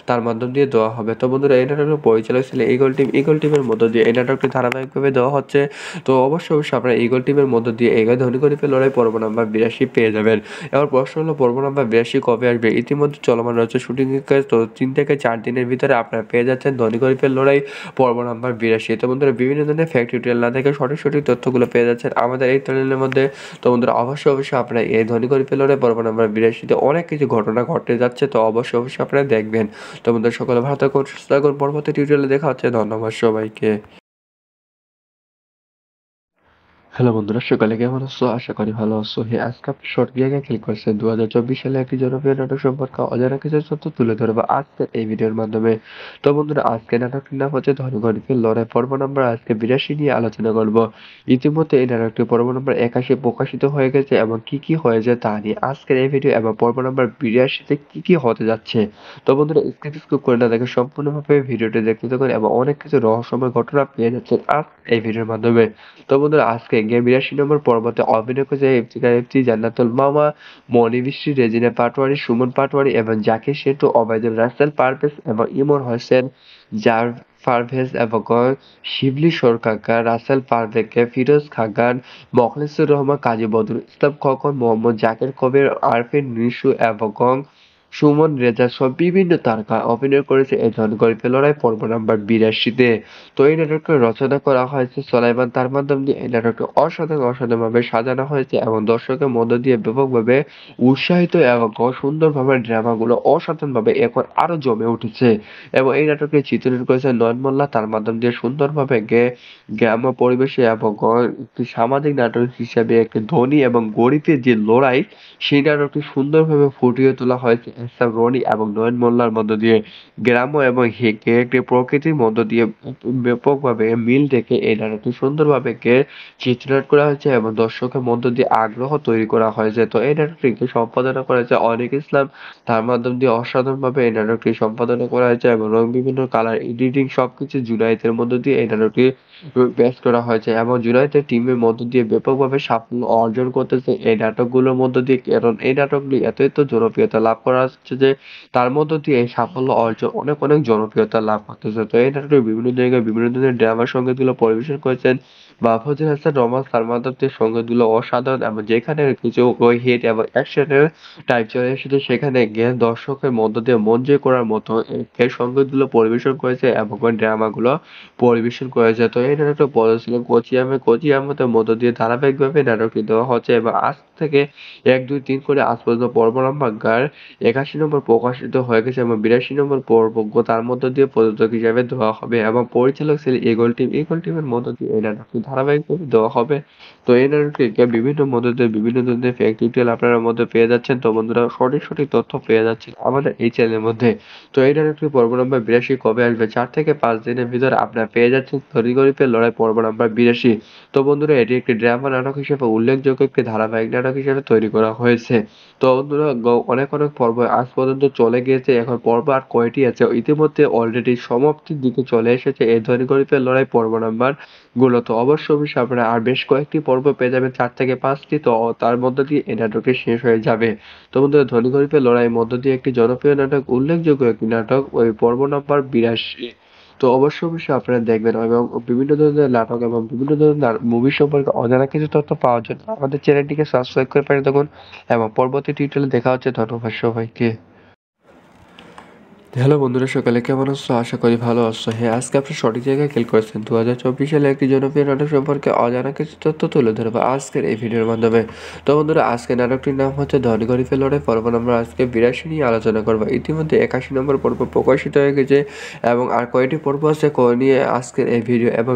তার মাধ্যম দিয়ে দেওয়া হবে। তো বন্ধুরা এই নাটকের পরিচালক ছিল ঈগল টিম। ঈগল টিমের মধ্য দিয়ে এই নাটকটি ধারাবাহিকভাবে দেওয়া হচ্ছে। তো অবশ্যই আপনারা ঈগল টিমের মধ্য দিয়ে এই ধনী গরিবের লড়াই পর্ব নাম্বার 82 পেয়ে যাবেন। এবার প্রশ্ন হলো পর্ব নাম্বার 82 কবে আসবে? ইতিমধ্যে চলমান রয়েছে শুটিং এর কাজ। তো 3 থেকে 4 দিনের ভিতরে আপনারা পেয়ে যাচ্ছেন ধনী গরিবের লড়াই পর্ব নাম্বার 82। তো বন্ধুরা বিভিন্ন ধরনের ফ্যাক্ট টিউটোরিয়াল না দেখে সঠিক তথ্যগুলো পেয়ে যাচ্ছেন আমাদের এই চ্যানেলের মধ্যে। তো বন্ধুরা অবশ্যই আপনারা এই ধনী গরিবের লড়াই পর্ব নাম্বার 82 তে অনেক কিছু ঘটনা ঘটতে যাচ্ছে। তো অবশ্যই আপনারা দেখবেন। তো বন্ধুরা সকলে ভালো থাকুন, সুস্থ থাকুন। পরবর্তী টিউটোরিয়ালে দেখা হচ্ছে। ধন্যবাদ সবাইকে। হ্যালো বন্ধুরা, সকালে কেমন আছো? আশা করি ভালো আছো। আজকে আপনি শর্ট জায়গায় ক্লিক করছেন। 2024 সালে একটি জনপ্রিয় নাটক সম্পর্কে অজানা কিছু তথ্য তুলে ধরবো আজকের এই ভিডিওর মাধ্যমে। তো বন্ধুরা আজকে নাটকটির নাম হচ্ছে ধনী গরিবের লড়াই পর্ব নাম্বার আজকে 82 নিয়ে আলোচনা করব। ইতিমধ্যে এই নাটকটি পর্ব নাম্বার 81 প্রকাশিত হয়ে গেছে এবং কি হয়েছে তা নিয়ে আজকের এই ভিডিও এবং পর্ব নাম্বার 82 তে কি হতে যাচ্ছে। তো বন্ধুরা স্কিপ করে না দেখে সম্পূর্ণভাবে ভিডিওটি দেখতে থাকুন এবং অনেক কিছু রহস্যময় ঘটনা পেয়ে যাচ্ছেন আজ এই ভিডিওর মাধ্যমে। তো বন্ধুরা আজকে 82 নম্বর পর্বতে অভিনয় করেছে ইফতিখার ইফতি, জান্নাতুল মাওয়া, মনি বৃষ্টি, রেজিনা পাটোয়ারি, সুমন পাটোয়ারি এবং জাকির সেটু, ওবায়দুল রাসেল পারভেজ এবং ইমন হোসেন, পারভেজ এবং শিবলি সরকার, রাসেল পারভেজকে, ফিরোজ খাগান, মোখলেসুর রহমান, কাজী বদরুল ইসলাম খোকন, মোহাম্মদ জাকির কবির, আরফিন নিশু এবং সুমন রেজা সহ বিভিন্ন তারকা অভিনয় করেছে এই ধনী গরিবের লড়াই পর্ব নাম্বার 82-তে। তো এই নাটকটি রচনা করা হয়েছে সোলাইমান। তার মাধ্যমে দিয়ে এই নাটকটি অসাধারণভাবে সাজানো হয়েছে এবং দর্শকের মধ্য দিয়ে ব্যাপকভাবে উৎসাহিত এবং সুন্দরভাবে ড্রামাগুলো অসাধারণভাবে এখন আরো জমে উঠেছে। এবং এই নাটকটি চিত্রায়ন করেছে নয়ন মোল্লা। তার মাধ্যম দিয়ে সুন্দরভাবে গ্রাম্য পরিবেশে এবং একটি সামাজিক নাটক হিসেবে একটি ধনী এবং গরিবের যে লড়াই সেই নাটকটি সুন্দরভাবে ফুটিয়ে তোলা হয়েছে এহসান রনি এবং নয়ন মোল্লার মধ্য দিয়ে। গ্রাম্য এবং একটি প্রকৃতির মধ্য দিয়ে ব্যাপকভাবে মিল রেখে এই নাটকটি সুন্দরভাবে চিত্রায়ন করা হয়েছে এবং দর্শকের মধ্য দিয়ে আগ্রহ তৈরি করা হয়েছে। তো এই নাটকটিকে সম্পাদনা করেছে অনিক ইসলাম। তার মাধ্যম দিয়ে অসাধারণভাবে এই নাটকটি সম্পাদনা করা হয়েছে এবং বিভিন্ন কালার এডিটিং সবকিছু জুনায়েদের মধ্য দিয়ে এই নাটকটি পেশ করা হয়েছে এবং জুনায়েদের টিমের মধ্য দিয়ে ব্যাপকভাবে সাফল্য অর্জন করতেছে এই নাটকগুলোর মধ্য দিয়ে। কারণ এই নাটকগুলি এত জনপ্রিয়তা লাভ করা হচ্ছে যে তার মধ্য দিয়ে এই সাফল্য অর্জন অনেক জনপ্রিয়তা লাভ করতেছে। তো এই নাটকটি বিভিন্ন জায়গায় বিভিন্ন ধরনের ড্রামা সঙ্গীতগুলো পরিবেশন করেছেন মাহফুজুল হাসান রহমান। তার মাধ্যমে সঙ্গীতগুলো অসাধারণ এবং যেখানে কিছু হিট এবং অ্যাকশনের টাইপ চলে এসেছে সেখানে গিয়ে দর্শকের মধ্য দিয়ে মন জয় করার মতো এই সঙ্গীতগুলো পরিবেশন করেছে এবং ড্রামাগুলো পরিবেশন করেছে। তো এই নাটকটা ছিল কোচি আহমেদের মধ্য দিয়ে ধারাবাহিকভাবে নাটকটি দেওয়া হচ্ছে এবং আজ থেকে 1, 2, 3 করে আজ পর্যন্ত পর্ব নাম্বার 81 নম্বর প্রকাশিত হয়ে গেছে এবং 82 নম্বর পর্ব তার মধ্য দিয়ে প্রযোজক হিসেবে দেওয়া হবে এবং পরিচালক ছিল ঈগল টিম। ঈগল টিমের মধ্য দিয়ে এই নাটকটি ধারাবাহিকভাবে দেওয়া হবে। তো এই নাটকটিকে বিভিন্ন মধ্য দিয়ে বিভিন্ন ধরনের ফ্যাক্ট ডিটেইল আপনারা মধ্যে পেয়ে যাচ্ছেন। তো বন্ধুরা সঠিক তথ্য পেয়ে যাচ্ছেন আমাদের এই চ্যানেলের মধ্যে। তো এই নাটকটি পর্ব নাম্বার 82 কবে আসবে? 4 থেকে 5 দিনের ভিতরে আপনারা পেয়ে যাচ্ছেন ধনী গরিবের লড়াই পর্ব নাম্বার 82। তো বন্ধুরা এটি একটি ড্রামা নাটক হিসেবে উল্লেখযোগ্য একটি ধারাবাহিক নাটক হিসেবে তৈরি করা হয়েছে। তো বন্ধুরা অনেক পর্ব আজ পর্যন্ত চলে গিয়েছে। এখন পর্ব আর কয়টি আছে? ইতিমধ্যে অলরেডি সমাপ্তির দিকে চলে এসেছে এই ধনী গরিবের লড়াই পর্ব নাম্বার গুলো। তো অবশ্যই আপনারা আর বেশ কয়েকটি পর্ব পেয়ে যাবেন, 4 থেকে 5টি। তো তার মধ্য দিয়ে এই নাটকটি শেষ হয়ে যাবে। তো বন্ধুরা ধনী গরিবের লড়াইয়ের মধ্য দিয়ে একটি জনপ্রিয় নাটক, উল্লেখযোগ্য একটি নাটক, ওই পর্ব নাম্বার 82। তো অবশ্যই আপনারা দেখবেন এবং বিভিন্ন ধরনের নাটক এবং বিভিন্ন ধরনের মুভি সম্পর্কে অজানা কিছু তথ্য পাওয়ার জন্য আমাদের চ্যানেলটিকে সাবস্ক্রাইব করে পাঠিয়ে থাকুন এবং পরবর্তী টিউটোরিয়ালে দেখা হচ্ছে। ধন্যবাদ সবাইকে। হ্যালো বন্ধুরা, সকালে কেমন আছো? আশা করি ভালো আছো। আজকে আপনি সঠিক জায়গায় ক্লিক করেছেন। 2024 সালে একটি জনপ্রিয় নাটক সম্পর্কে অজানা কিছু তথ্য তুলে ধরবো আজকের এই ভিডিওর মাধ্যমে। তো বন্ধুরা আজকে নাটকটির নাম হচ্ছে ধনী গরিবের লড়াই পর্ব নাম্বার আজকে 82 নিয়ে আলোচনা করবো। ইতিমধ্যে 81 নম্বর পর্ব প্রকাশিত হয়ে গেছে এবং আর কয়টি পর্ব আছে নিয়ে আজকের এই ভিডিও এবং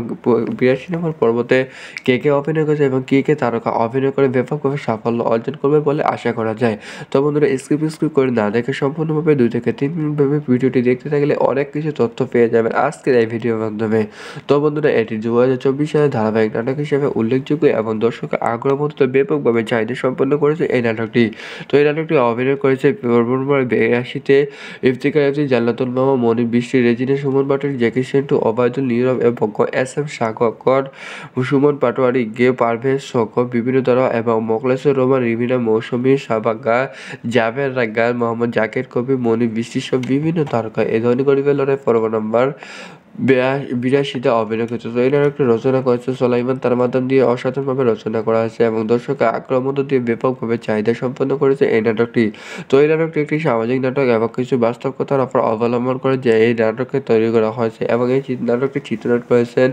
82 নম্বর পর্বতে কে অভিনয় করেছে এবং কে তারকা অভিনয় করে ব্যাপকভাবে সাফল্য অর্জন করবে বলে আশা করা যায়। তো বন্ধুরা স্কিপ করে না দেখে সম্পূর্ণভাবে 2 থেকে 3 মিনিট ভাবে ভিডিওটি দেখতে থাকলে অনেক কিছু তথ্য পেয়ে যাবেন আজকের এই ভিডিওর মাধ্যমে। তো বন্ধুরা, এটি 2024 সালের ধারাবাহিক নাটক হিসেবে উল্লেখযোগ্য এবং দর্শকের আগ্রহ মতো ব্যাপকভাবে চাহিদা সম্পন্ন করেছে এই নাটকটি। তো এই নাটকটি অভিনয় করেছে পর্ব নম্বর 82-তে ইফতিখার ইফতি, জান্নাতুল মামা, মনি বৃষ্টি, রেজিনা, সুমন পাটোয়ারি, জ্যাকি সেন্টু, ওবায়দুল, নীরব এবং এস এম সাগর, সুমন পাটোয়ারি, পারভেজ সহ বিভিন্ন তারা এবং মোখলেসুর রহমান, রিমিনা, মৌসুমী, সাবাগা, জাভেদ রাগ্গার, মোহাম্মদ জাকির কবির, মনি বৃষ্টি সহ বিভিন্ন তারকা এই ধনী গরিবের লড়াই পর্ব নম্বর 82-তে অভিনয় করেছে। তো এই নাটকটি রচনা করেছে সোলাইমান, তার মাধ্যম দিয়ে অসাধারণভাবে রচনা করা হয়েছে এবং দর্শকের আগ্রহ মধ্য দিয়ে ব্যাপকভাবে চাহিদা সম্পন্ন করেছে এই নাটকটি। তো এই নাটকটি একটি সামাজিক নাটক এবং কিছু বাস্তব কথার উপর অবলম্বন করে যে এই নাটককে তৈরি করা হয়েছে এবং এই নাটকটি চিত্রনাট করেছেন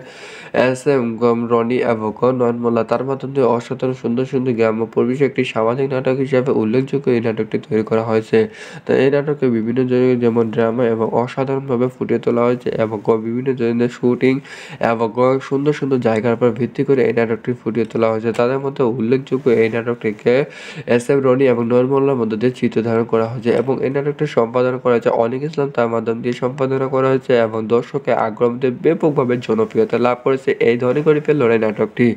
এস এম রনি এবং নয়ন মোল্লা। তার মাধ্যম দিয়ে অসাধারণ সুন্দর সুন্দর গ্রাম্য পরিবেশে একটি সামাজিক নাটক হিসাবে উল্লেখযোগ্য এই নাটকটি তৈরি করা হয়েছে। তো এই নাটকে বিভিন্ন জায়গায় যেমন ড্রামা এবং অসাধারণভাবে ফুটিয়ে তোলা হয়েছে এবং বিভিন্ন ধরনের শুটিং এবং সুন্দর সুন্দর জায়গার উপর ভিত্তি করে এই নাটকটি ফুটিয়ে তোলা হয়েছে। তাদের মধ্যে উল্লেখযোগ্য এই নাটকটিকে এস এম রনি এবং নয়ন মোল্লার মধ্য দিয়ে চিত্র ধারণ করা হয়েছে এবং এই নাটকটি সম্পাদনা করা হয়েছে অনিক ইসলাম, তার মাধ্যম দিয়ে সম্পাদনা করা হয়েছে এবং দর্শকের আগ্রহ মধ্যে ব্যাপকভাবে জনপ্রিয়তা লাভ করেছে এই ধনী গরিবের লড়াই নাটকটি।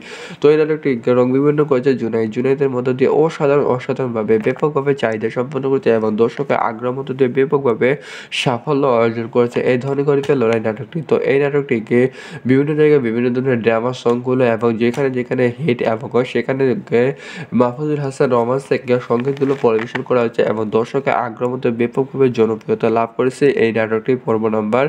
তো এই নাটকটি রং বিভিন্ন করেছে জুনাইদের মধ্য দিয়ে অসাধারণভাবে ব্যাপকভাবে চাহিদা সম্পন্ন করেছে এবং দর্শকের আগ্রহ মধ্য দিয়ে ব্যাপকভাবে সাফল্য অর্জন করেছে এই ধনী গরিবের লড়াই নাটকটি। তো এই নাটকটিকে বিভিন্ন জায়গায় বিভিন্ন ধরনের ড্রামা সংগুলো এবং যেখানে যেখানে হিট এবং সেখানে মাহফুজুল হাসান রহমান থেকে সঙ্গীতগুলো পরিবেশন করা হয়েছে এবং দর্শকের আগ্রহ মধ্যে ব্যাপকভাবে জনপ্রিয়তা লাভ করেছে এই নাটকটি পর্ব নম্বর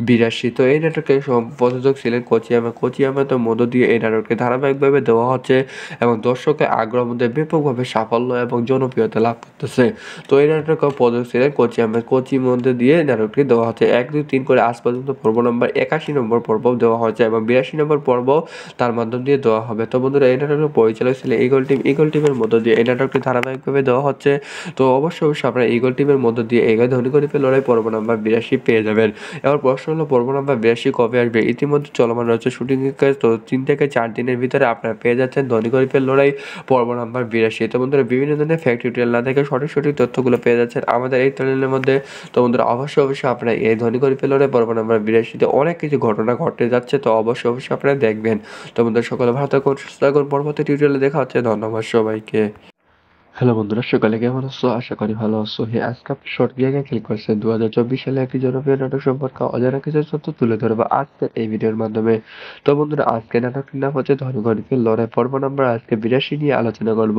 82। তো এই নাটকের প্রযোজক ছিলেন কোচি আহমেদের মধ্য দিয়ে এই নাটকটি ধারাবাহিকভাবে দেওয়া হচ্ছে এবং দর্শকের আগ্রহ মধ্যে ব্যাপকভাবে সাফল্য এবং জনপ্রিয়তা লাভ করতেছে। তো এই নাটকের প্রযোজক ছিলেন কোচির মধ্যে দিয়ে নাটকটি দেওয়া হচ্ছে 1, 2, 3 করে আজ পর্যন্ত পর্ব নম্বর 81 নম্বর পর্ব দেওয়া হয়েছে এবং 82 নম্বর পর্ব তার মাধ্যম দিয়ে দেওয়া হবে। তো বন্ধুরা, এই নাটকের পরিচালক ছিলেন ইগল টিমের মধ্য দিয়ে এই নাটকটি ধারাবাহিকভাবে দেওয়া হচ্ছে। তো অবশ্যই আপনারা ইগল টিমের মধ্য দিয়ে এই ধনী গরিবের লড়াই পর্ব নম্বর 82 পেয়ে যাবেন। এবার প্রশ্ন হলো পর্ব নম্বর 82 কবে আসবে? ইতিমধ্যে চলমান রয়েছে শুটিং এর কাজ। তো 3 থেকে 4 দিনের ভিতরে আপনারা পেয়ে যাচ্ছেন ধনী গরিবের লড়াই পর্ব নম্বর 82। তো বন্ধুরা, বিভিন্ন ধরনের ফ্যাক্ট টিউটোরিয়াল না থেকে সঠিক তথ্যগুলো পেয়ে যাচ্ছেন আমাদের এই চ্যানেলের মধ্যে। তো বন্ধুরা, অবশ্যই আপনারা এই ধনী গরিবের লড়াই পর্ব নম্বর 82-তে অনেক কিছু ঘটনা ঘটতে যাচ্ছে। তো অবশ্যই আপনারা দেখবেন। তো বন্ধুরা, সকলে ভালো থাকুন, সুস্থ থাকুন। পরবর্তী টিউটোরিয়ালে দেখা হচ্ছে। ধন্যবাদ সবাইকে। হ্যালো বন্ধুরা, সকালে কেমন আছো? আশা করি ভালো আছো। আজকে আপনি শর্ট ভিডিওতে ক্লিক করছেন 2024 সালে একটি জনপ্রিয় নাটক সম্পর্কে অজানা কিছু তথ্য তুলে ধরবো আজকের এই ভিডিওর মাধ্যমে। তো বন্ধুরা, আজকে নাটকটির নাম হচ্ছে ধনী গরিবের লড়াই পর্ব নম্বর আজকে 82 নিয়ে আলোচনা করব।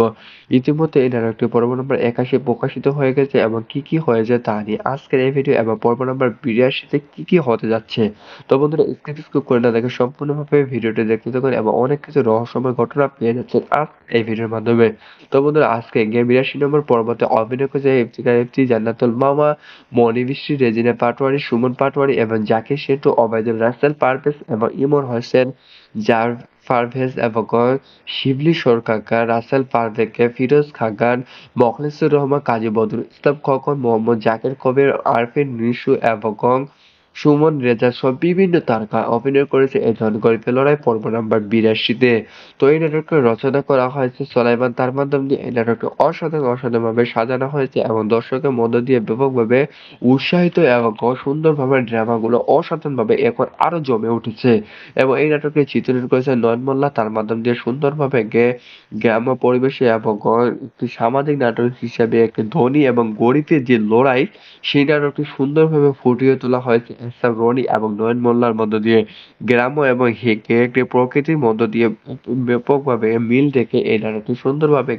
ইতিমধ্যে এই নাটকটি পর্ব নম্বর 81 প্রকাশিত হয়ে গেছে এবং কি হয়েছে তা নিয়ে আজকের এই ভিডিও এবং পর্ব নম্বর 82-তে কি হতে যাচ্ছে। তো বন্ধুরা, স্কিপ করে না দেখে সম্পূর্ণভাবে ভিডিওটি দেখতে থাকুন এবং অনেক কিছু রহস্যময় ঘটনা পেয়ে যাচ্ছেন আজ এই ভিডিওর মাধ্যমে। তো বন্ধুরা, আজকে 82 নম্বর পর্বতে অভিনয় করেছে ইফতিখার ইফতি, জান্নাতুল মামা, মনি বৃষ্টি, রেজিনা পাটোয়ারি, সুমন পাটোয়ারি এবং জাকির সেন্টু, ওবায়দুল, রাসেল পারভেজ এবং ইমন হোসেন, পারভেজ এবং শিবলি সরকার, রাসেল পারভেজকে, ফিরোজ খাগান, মোখলেসুর রহমান, কাজী বদরুল ইসলাম খোকন, মোহাম্মদ জাকির কবির, আরফিন নিশু এবং সুমন রেজা সহ বিভিন্ন তারকা অভিনয় করেছে এই ধনী গরিবের লড়াই পর্ব নম্বর 82-তে। তো এই নাটকটি রচনা করা হয়েছে সোলাইমান, তার মাধ্যম দিয়ে এই নাটকটি অসাধারণভাবে সাজানো হয়েছে এবং দর্শকের মধ্য দিয়ে ব্যাপকভাবে উৎসাহিত এবং সুন্দরভাবে ড্রামাগুলো অসাধারণভাবে এখন আরো জমে উঠেছে এবং এই নাটকটি চিত্রায়ন করেছে নয়ন মোল্লা, তার মাধ্যম দিয়ে সুন্দরভাবে গ্রাম্য পরিবেশে এবং একটি সামাজিক নাটক হিসেবে একটি ধনী এবং গরিবের যে লড়াই সেই নাটকটি সুন্দরভাবে ফুটিয়ে তোলা হয়েছে এস এম রনি এবং নয়ন মোল্লার মধ্য দিয়ে। গ্রাম্য এবং একটি প্রকৃতির মধ্য দিয়ে ব্যাপকভাবে মিল রেখে এই নাটকটি সুন্দরভাবে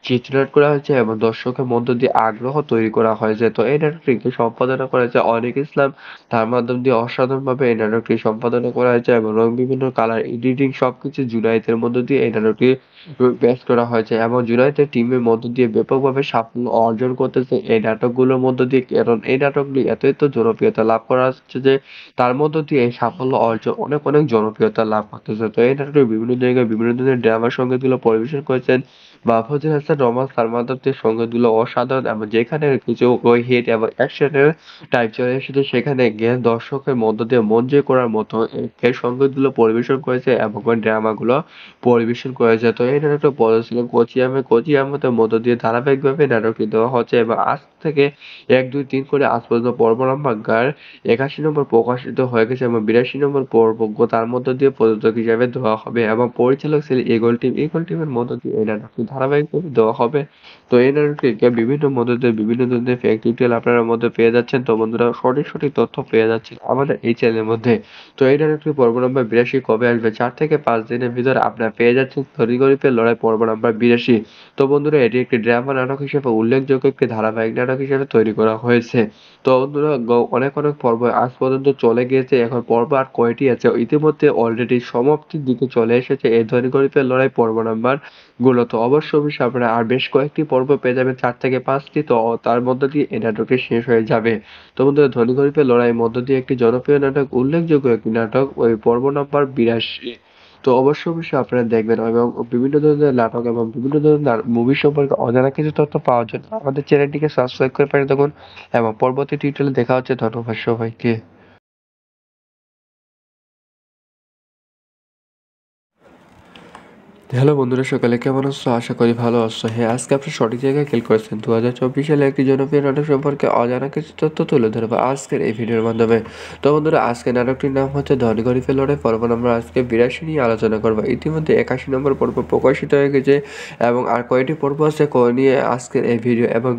চিত্রায়ন করা হয়েছে এবং দর্শকের মধ্য দিয়ে আগ্রহ তৈরি করা হয়েছে। তো এই নাটকটিকে সম্পাদনা করেছে অনিক ইসলাম, তার মাধ্যম দিয়ে অসাধারণভাবে এই নাটকটি সম্পাদনা করা হয়েছে এবং বিভিন্ন কালার এডিটিং সবকিছু জুনায়েদের মধ্য দিয়ে এই নাটকটি পেশ করা হয়েছে এবং জুনায়েদের টিমের মধ্য দিয়ে ব্যাপকভাবে সাফল্য অর্জন করতেছে এই নাটকগুলোর মধ্য দিয়ে, কারণ এই নাটকগুলি এত জনপ্রিয়তা লাভ করা হচ্ছে যে তার মধ্য দিয়ে এই সাফল্য অর্জন অনেক জনপ্রিয়তা লাভ করতেছে। তো এই নাটকের বিভিন্ন জায়গায় বিভিন্ন ধরনের ড্রামা সঙ্গীতগুলো পরিবেশন করেছেন মাহফুজুল হাসান রোমান সালমান দত্তের সংগীতগুলো অসাধারণ এবং যেখানে কিছু ওই হিট এবং অ্যাকশনের টাইপ চলে এসেছে সেখানে গিয়ে দর্শকের মধ্য দিয়ে মন জয় করার মতো এই সংগীতগুলো পরিবেশন করেছে এবং ওই ড্রামাগুলো পরিবেশন করেছে। তো এই নাটকটা পড়েছিলেন কোচি আহমেদের মধ্য দিয়ে ধারাবাহিকভাবে নাটকটি দেওয়া হচ্ছে এবং আজ থেকে 1, 2, 3 করে আজ পর্যন্ত পর্ব নাম্বার 81 নম্বর প্রকাশিত হয়ে গেছে এবং 82 নম্বর পর্ব তার মধ্য দিয়ে প্রযোজক হিসেবে দেওয়া হবে এবং পরিচালক ছিলেন ইগল টিমের মধ্য দিয়ে এই নাটকটি ধারাবাহিকভাবে দেওয়া হবে। তো এই নাটকটিকে বিভিন্ন মধ্য দিয়ে বিভিন্ন ধরনের ফ্যাক্ট ডিটেইল আপনারা মধ্যে পেয়ে যাচ্ছেন। তো বন্ধুরা সঠিক তথ্য পেয়ে যাচ্ছেন আমাদের এই চ্যানেলের মধ্যে। তো এই নাটকটি পর্ব নাম্বার 82 কবে আসবে 4 থেকে 5 দিনের ভিতরে আপনারা পেয়ে যাচ্ছেন ধনী গরিবের লড়াই পর্ব নাম্বার 82। তো বন্ধুরা এটি একটি ড্রামা নাটক হিসেবে উল্লেখযোগ্য একটি ধারাবাহিক নাটক হিসেবে তৈরি করা হয়েছে। তো বন্ধুরা অনেক পর্ব আজ পর্যন্ত চলে গিয়েছে, এখন পর্ব আর কয়টি আছে ইতিমধ্যে অলরেডি সমাপ্তির দিকে চলে এসেছে এই ধনী গরিবের লড়াই পর্ব নাম্বার গুলো। তো অবশ্যই আপনারা আর বেশ কয়েকটি পর্ব পেয়ে যাবেন 4 থেকে 5টি, তো তার মধ্য দিয়ে এই নাটকটি শেষ হয়ে যাবে। তো বন্ধুরা ধনী গরিবের লড়াইয়ের মধ্য দিয়ে একটি জনপ্রিয় নাটক উল্লেখযোগ্য একটি নাটক ওই পর্ব নাম্বার 82। তো অবশ্যই আপনারা দেখবেন এবং বিভিন্ন ধরনের নাটক এবং বিভিন্ন ধরনের মুভি সম্পর্কে অজানা কিছু তথ্য পাওয়ার জন্য আমাদের চ্যানেলটিকে সাবস্ক্রাইব করে পাঠিয়ে দেখুন এবং পরবর্তী টিউটোরিয়ালে দেখা হচ্ছে। ধন্যবাদ সবাইকে। হ্যালো বন্ধুরা, সকালে কেমন আছো? আশা করি ভালো আছো। হ্যাঁ, আজকে আপনি সঠিক জায়গায় ক্লিক করেছেন। 2024 সালে একটি জনপ্রিয় নাটক সম্পর্কে অজানা কিছু তথ্য তুলে ধরবো আজকের এই ভিডিওর মাধ্যমে। তো বন্ধুরা আজকে নাটকটির নাম হচ্ছে ধনী গরিবের লড়াই পর্ব নম্বর আজকে 82 নিয়ে আলোচনা করবো। ইতিমধ্যে 81 নম্বর পর্ব প্রকাশিত হয়ে গেছে এবং আর কয়টি পর্ব আছে নিয়ে আজকের এই ভিডিও এবং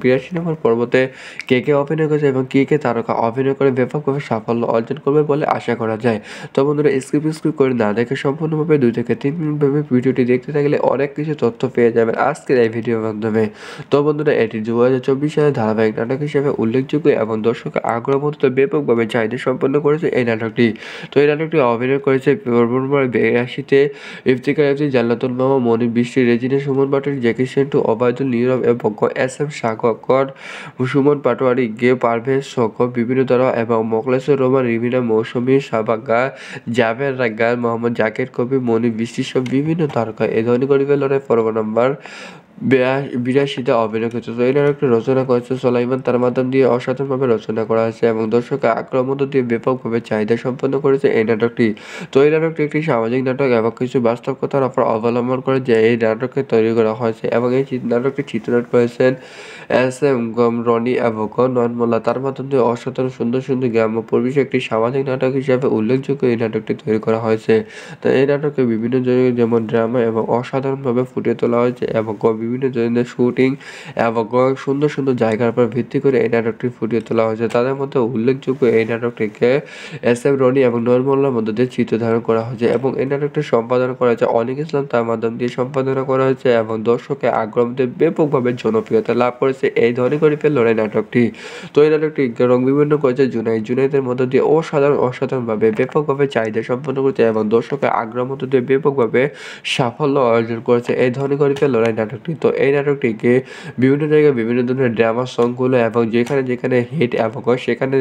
82 নম্বর পর্বতে কে অভিনয় করেছে এবং কে তারকা অভিনয় করে ব্যাপকভাবে সাফল্য অর্জন করবে বলে আশা করা যায়। তো বন্ধুরা স্কিপ করে না দেখে সম্পূর্ণভাবে 2 থেকে 3 মিনিট ভাবে ভিডিওটি দেখতে থাকলে অনেক কিছু তথ্য পেয়ে যাবেন আজকের এই ভিডিওর মাধ্যমে। তো বন্ধুরা এটি 2024 সালে ধারাবাহিক নাটক হিসেবে উল্লেখযোগ্য এবং দর্শকের আগ্রহ মতো ব্যাপকভাবে চাহিদা সম্পন্ন করেছে এই নাটকটি। তো এই নাটকটি অভিনয় করেছে পর্ব নম্বর 82-তে ইফতিখার আফরিদি, জান্নাতুল মামা, মনির বৃষ্টি, রেজিনা, সুমন পাটোয়ারি, জ্যাকি সেন্টু, ওবায়দুল, নীরব এবং এস.এম. সাগর, সুমন পাটোয়ারি, পারভেজ, বিভিন্ন তারা এবং মোখলেছুর রহমান, রিমিনা, মৌসুমী, সাবাগা, জাভেদ রাগ্গাল, মোহাম্মদ জাকির কবির, মনির বৃষ্টি সহ বিভিন্ন তারকা এই ধনী গরিবের লড়াই পর্ব নাম্বার 82-তে অভিনয় করেছে। তো এই নাটকটি রচনা করেছে সোলাইমান, তার মাধ্যম দিয়ে অসাধারণভাবে রচনা করা হয়েছে এবং দর্শকের আগ্রহ মধ্য দিয়ে ব্যাপকভাবে চাহিদা সম্পন্ন করেছে এই নাটকটি। তো এই নাটকটি একটি সামাজিক নাটক এবং কিছু বাস্তব কথার উপর অবলম্বন করে যে এই নাটককে তৈরি করা হয়েছে এবং এই নাটকটি চিত্রনাট্য করেছেন এস.এম. রনি এবং নয়ন মোল্লা, তার মাধ্যম দিয়ে অসাধারণ সুন্দর গ্রাম্য পরিবেশে একটি সামাজিক নাটক হিসেবে উল্লেখযোগ্য এই নাটকটি তৈরি করা হয়েছে। তো এই নাটকে বিভিন্ন জায়গায় যেমন ড্রামা এবং অসাধারণভাবে ফুটিয়ে তোলা হয়েছে এবং বিভিন্ন ধরনের শুটিং এবং সুন্দর জায়গার উপর ভিত্তি করে এই নাটকটি ফুটিয়ে তোলা হয়েছে। তাদের মধ্যে উল্লেখযোগ্য এই নাটকটিকে এস.এম. রনি এবং নয়ন মোল্লার মধ্য দিয়ে চিত্র ধারণ করা হয়েছে এবং এই নাটকটি সম্পাদনা করা হয়েছে অনিক ইসলাম, তার মাধ্যম দিয়ে সম্পাদনা করা হয়েছে এবং দর্শকের আগ্রহ মধ্যে ব্যাপকভাবে জনপ্রিয়তা লাভ করেছে এই ধনী গরিবের লড়াই নাটকটি। তো এই নাটকটি রং বিভিন্ন করেছে জুনাইদের মধ্য দিয়ে অসাধারণভাবে ব্যাপকভাবে চাহিদা সম্পন্ন করেছে এবং দর্শকের আগ্রহ মধ্য দিয়ে ব্যাপকভাবে সাফল্য অর্জন করেছে এই ধনী গরিবের লড়াই নাটকটি। তো এই নাটকটিকে বিভিন্ন জায়গায় বিভিন্ন ধরনের ড্রামা সংগুলো এবং যেখানে হিট এবং সেখানে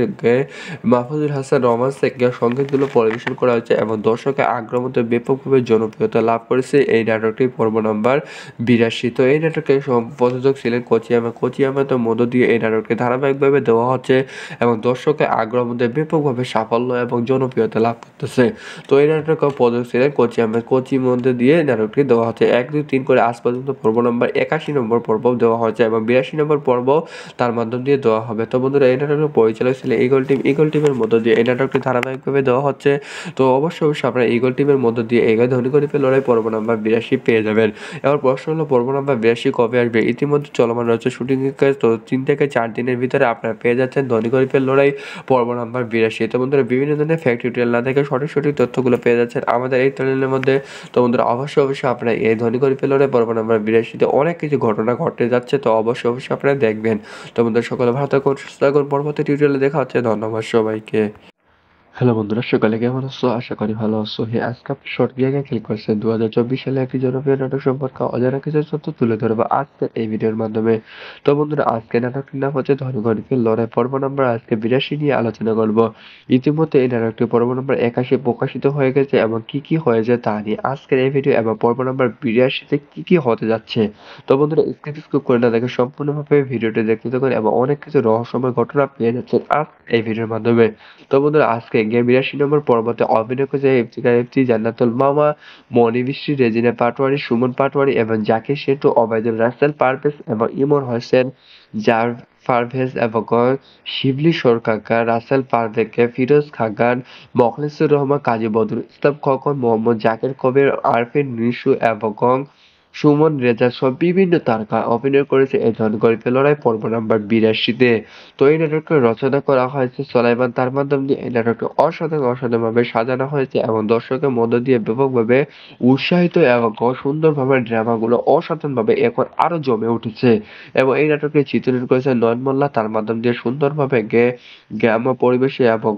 মাহফুজুল হাসান রোমান্স থেকে সঙ্গীতগুলো পরিবেশন করা হয়েছে এবং দর্শকের আগ্রহ মধ্যে ব্যাপকভাবে জনপ্রিয়তা লাভ করেছে এই নাটকটি পর্ব নাম্বার 82। তো এই নাটকের প্রযোজক ছিলেন কোচি আহমেদের মধ্য দিয়ে এই নাটকটি ধারাবাহিকভাবে দেওয়া হচ্ছে এবং দর্শকের আগ্রহ মধ্যে ব্যাপকভাবে সাফল্য এবং জনপ্রিয়তা লাভ করতেছে। তো এই নাটকের প্রযোজক ছিলেন কোচির মধ্যে দিয়ে নাটকটি দেওয়া হচ্ছে 1, 2, 3 করে আজ পর্যন্ত পর্ব নম্বর 81 নম্বর পর্ব দেওয়া হচ্ছে এবং 82 নম্বর পর্ব তার মাধ্যম দিয়ে দেওয়া হবে। তো বন্ধুরা এই নাটকের পরিচালক ছিলেন ইগল টিমের মধ্য দিয়ে এই নাটকটি ধারাবাহিকভাবে দেওয়া হচ্ছে। তো অবশ্যই আপনারা ইগল টিমের মধ্য দিয়ে ধনী গরিবের লড়াই পর্ব নাম্বার 82 পেয়ে যাবেন। এবার প্রশ্ন হলো পর্ব নাম্বার 82 কবে আসবে? ইতিমধ্যে চলমান রয়েছে শুটিং এর কাজ, তো 3 থেকে 4 দিনের ভিতরে আপনারা পেয়ে যাচ্ছেন ধনী গরিবের লড়াই পর্ব নাম্বার 82। তো বন্ধুরা বিভিন্ন ধরনের ফ্যাক্ট ডিটেইল না দেখে সঠিক তথ্যগুলো পেয়ে যাচ্ছেন আমাদের এই চ্যানেলের মধ্যে। তো বন্ধুরা অবশ্যই আপনারা এই ধনী গরিবের লড়াই পর্ব নাম্বার 82-তে অনেক কিছু ঘটনা ঘটতে যাচ্ছে, তো অবশ্যই আপনারা দেখবেন। তো বন্ধুরা সকলে ভালো থাকুন, সুস্থ থাকুন, পরবর্তী টিউটোরিয়ালে দেখা হচ্ছে। ধন্যবাদ সবাইকে। হ্যালো বন্ধুরা, সকালে কেমন আছো? আশা করি ভালো আছো। আজকে আপনি শর্ট গেমে ক্লিক করছেন 2024 সালে একটি জনপ্রিয় নাটক সম্পর্কে অজানা কিছু তথ্য তুলে ধরবো আজকের এই ভিডিওর মাধ্যমে। তো বন্ধুরা, আজকে নাটকটির নাম হচ্ছে ধনগরিফের লড়াই, পর্ব নম্বর আজকে 82 নিয়ে আলোচনা করব। ইতিমধ্যে এই নাটকটি পর্ব নম্বর 81 প্রকাশিত হয়ে গেছে এবং কি কি হয়েছে তা নিয়ে আজকের এই ভিডিও এবং পর্ব নম্বর 82-তে কি কি হতে যাচ্ছে। তো বন্ধুরা, স্কিপ করে না দেখে সম্পূর্ণভাবে ভিডিওটি দেখতে থাকুন এবং অনেক কিছু রহস্যময় ঘটনা পেয়ে যাচ্ছেন আজ এই ভিডিওর মাধ্যমে। তো বন্ধুরা, আজকে গিয়ে 82 নম্বর পর্বতে অভিনয় করেছে ইফতিখার ইফতি, জান্নাতুল মামা, মনি বৃষ্টি, রেজিনা পাটোয়ারি, সুমন পাটোয়ারি এবং জাকির সেটু, ওবায়দুল রাসেল পারভেজ এবং ইমন হোসেন, জার পারভেজ এবং শিবলি সরকার, রাসেল পারভেজকে, ফিরোজ খাগান, মোখলেসুর রহমান, কাজী বদরুল ইসলাম খোকন, মোহাম্মদ জাকির কবির, আরফিন নিশু এবং সুমন রেজা সহ বিভিন্ন তারকা অভিনয় করেছে এই ধনগরিফের লড়াই পর্ব নাম্বার 82-তে। তো এই নাটকটি রচনা করা হয়েছে সোলাইমান, তার মাধ্যমে দিয়ে এই নাটকটি অসাধারণভাবে সাজানো হয়েছে এবং দর্শকের মধ্য দিয়ে ব্যাপকভাবে উৎসাহিত এবং সুন্দরভাবে ড্রামাগুলো অসাধারণভাবে এখন আরো জমে উঠেছে। এবং এই নাটকটি চিত্রায়ন করেছে নয়ন মোল্লা, তার মাধ্যম দিয়ে সুন্দরভাবে গ্রাম্য পরিবেশে এবং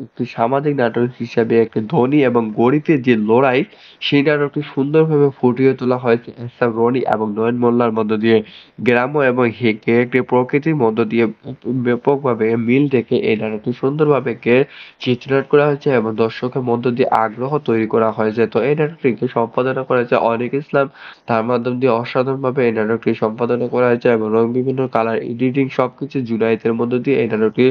একটি সামাজিক নাটক হিসেবে একটি ধনী এবং গরিবের যে লড়াই, সেই নাটকটি সুন্দরভাবে ফুটিয়ে তোলা হয়েছে এস এম রনি এবং নয়ন মোল্লার মধ্য দিয়ে। গ্রাম্য এবং একটি প্রকৃতির মধ্য দিয়ে ব্যাপকভাবে মিল রেখে এই নাটকটি সুন্দরভাবে চিত্রায়ন করা হয়েছে এবং দর্শকের মধ্য দিয়ে আগ্রহ তৈরি করা হয়েছে। তো এই নাটকটিকে সম্পাদনা করেছে অনিক ইসলাম, তার মাধ্যম দিয়ে অসাধারণভাবে এই নাটকটি সম্পাদনা করা হয়েছে এবং বিভিন্ন কালার এডিটিং সবকিছু জুনায়েদের মধ্য দিয়ে এই নাটকটি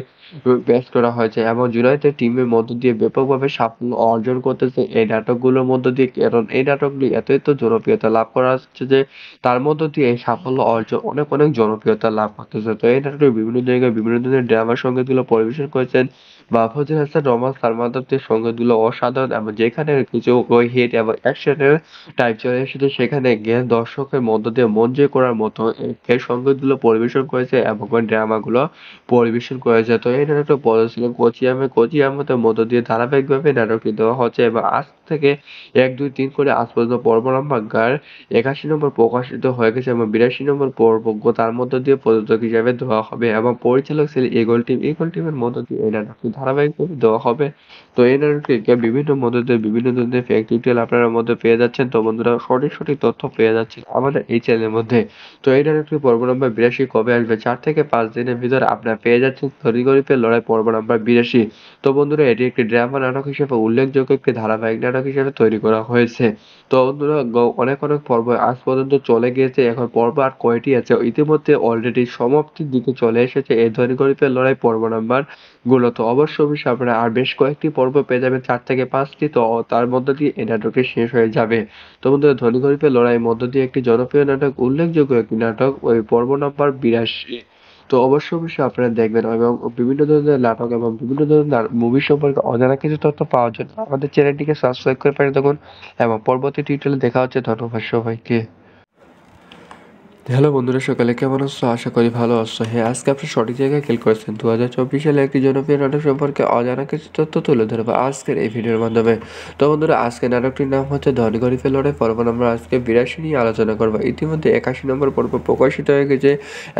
পেশ করা হয়েছে এবং জুনায়েদের টিমের মধ্য দিয়ে ব্যাপকভাবে সাফল্য অর্জন করতেছে এই নাটকগুলোর মধ্য দিয়ে, কারণ এই নাটকগুলি এত জনপ্রিয়তা লাভ করা হচ্ছে যে তার মধ্য দিয়ে এই সাফল্য অর্জন অনেক জনপ্রিয়তা লাভ করতেছে। তো এই নাটকে বিভিন্ন জায়গায় বিভিন্ন ধরনের ড্রামা সঙ্গীতগুলো পরিবেশন করেছেন মাহফুজুল হাসান রহমান, সালমান তাবতের সঙ্গীতগুলো অসাধারণ এবং যেখানে কিছু হিট এবং অ্যাকশনের টাইপ চলে এসেছে সেখানে গিয়ে দর্শকের মধ্য দিয়ে মন জয় করার মতো এই সঙ্গীতগুলো পরিবেশন করেছে এবং ড্রামাগুলো পরিবেশন করেছে। তো এই নাটকটা পড়েছিল কোচি আহমেদের মধ্য দিয়ে ধারাবাহিকভাবে নাটকটি দেওয়া হচ্ছে এবং আজ থেকে 1, 2, 3 করে আজ পর্যন্ত পর্ব নাম্বার 81 নম্বর প্রকাশিত হয়ে গেছে এবং 82 নম্বর পর্ব তার মধ্য দিয়ে প্রযোজক হিসেবে দেওয়া হবে এবং পরিচালক ছিল ইগল টিমের মধ্য দিয়ে এই নাটকটি ধারাবাহিকভাবে দেওয়া হবে। তো এই নাটকটিকে বিভিন্ন মধ্য দিয়ে বিভিন্ন ধরনের ফেক ডিটেল আপনারা মধ্যে পেয়ে যাচ্ছেন। তো বন্ধুরা, সঠিক তথ্য পেয়ে যাচ্ছেন আমাদের এই চ্যানেলের মধ্যে। তো এই নাটকটি পর্ব নাম্বার 82 কবে আসবে? 4 থেকে 5 দিনের ভিতরে আপনারা পেয়ে যাচ্ছেন তড়িঘড়িতে লড়াই পর্ব নাম্বার 82। তো বন্ধুরা, এটি একটি ড্রামা নাটক হিসেবে উল্লেখযোগ্য একটি ধারাবাহিক নাটক হিসেবে তৈরি করা হয়েছে। তো বন্ধুরা, অনেক পর্ব আজ পর্যন্ত চলে গিয়েছে, এখন পর্ব আর কয়টি আছে? ইতিমধ্যে অলরেডি সমাপ্তির দিকে চলে এসেছে এই ধনীগরিবের লড়াই পর্ব নাম্বার গুলো। তো অবশ্যই আপনারা আর বেশ কয়েকটি পর্ব পেয়ে যাবেন, 4 থেকে 5টি। তো তার মধ্য দিয়ে এই নাটকটি শেষ হয়ে যাবে। তো বন্ধুরা, ধনী গরিবের লড়াইয়ের মধ্য দিয়ে একটি জনপ্রিয় নাটক, উল্লেখযোগ্য একটি নাটক, ওই পর্ব নাম্বার 82। তো অবশ্যই আপনারা দেখবেন এবং বিভিন্ন ধরনের নাটক এবং বিভিন্ন ধরনের মুভি সম্পর্কে অজানা কিছু তথ্য পাওয়ার জন্য আমাদের চ্যানেলটিকে সাবস্ক্রাইব করে পাঠিয়ে থাকুন এবং পরবর্তী টিউটোরিয়ালে দেখা হচ্ছে। ধন্যবাদ সবাইকে। হ্যালো বন্ধুরা, সকালে কেমন আছো? আশা করি ভালো আছো। আজকে আপনি সঠিক জায়গায় ক্লিক করেছেন। 2024 সালে একটি জনপ্রিয় নাটক সম্পর্কে অজানা কিছু তথ্য তুলে ধরবো আজকের এই ভিডিওর মাধ্যমে। তো বন্ধুরা, আজকে নাটকটির নাম হচ্ছে ধনী গরিবের লড়াই, পর্ব নম্বর আজকে 82 নিয়ে আলোচনা করবো। ইতিমধ্যে 81 নম্বর পর্ব প্রকাশিত হয়ে গেছে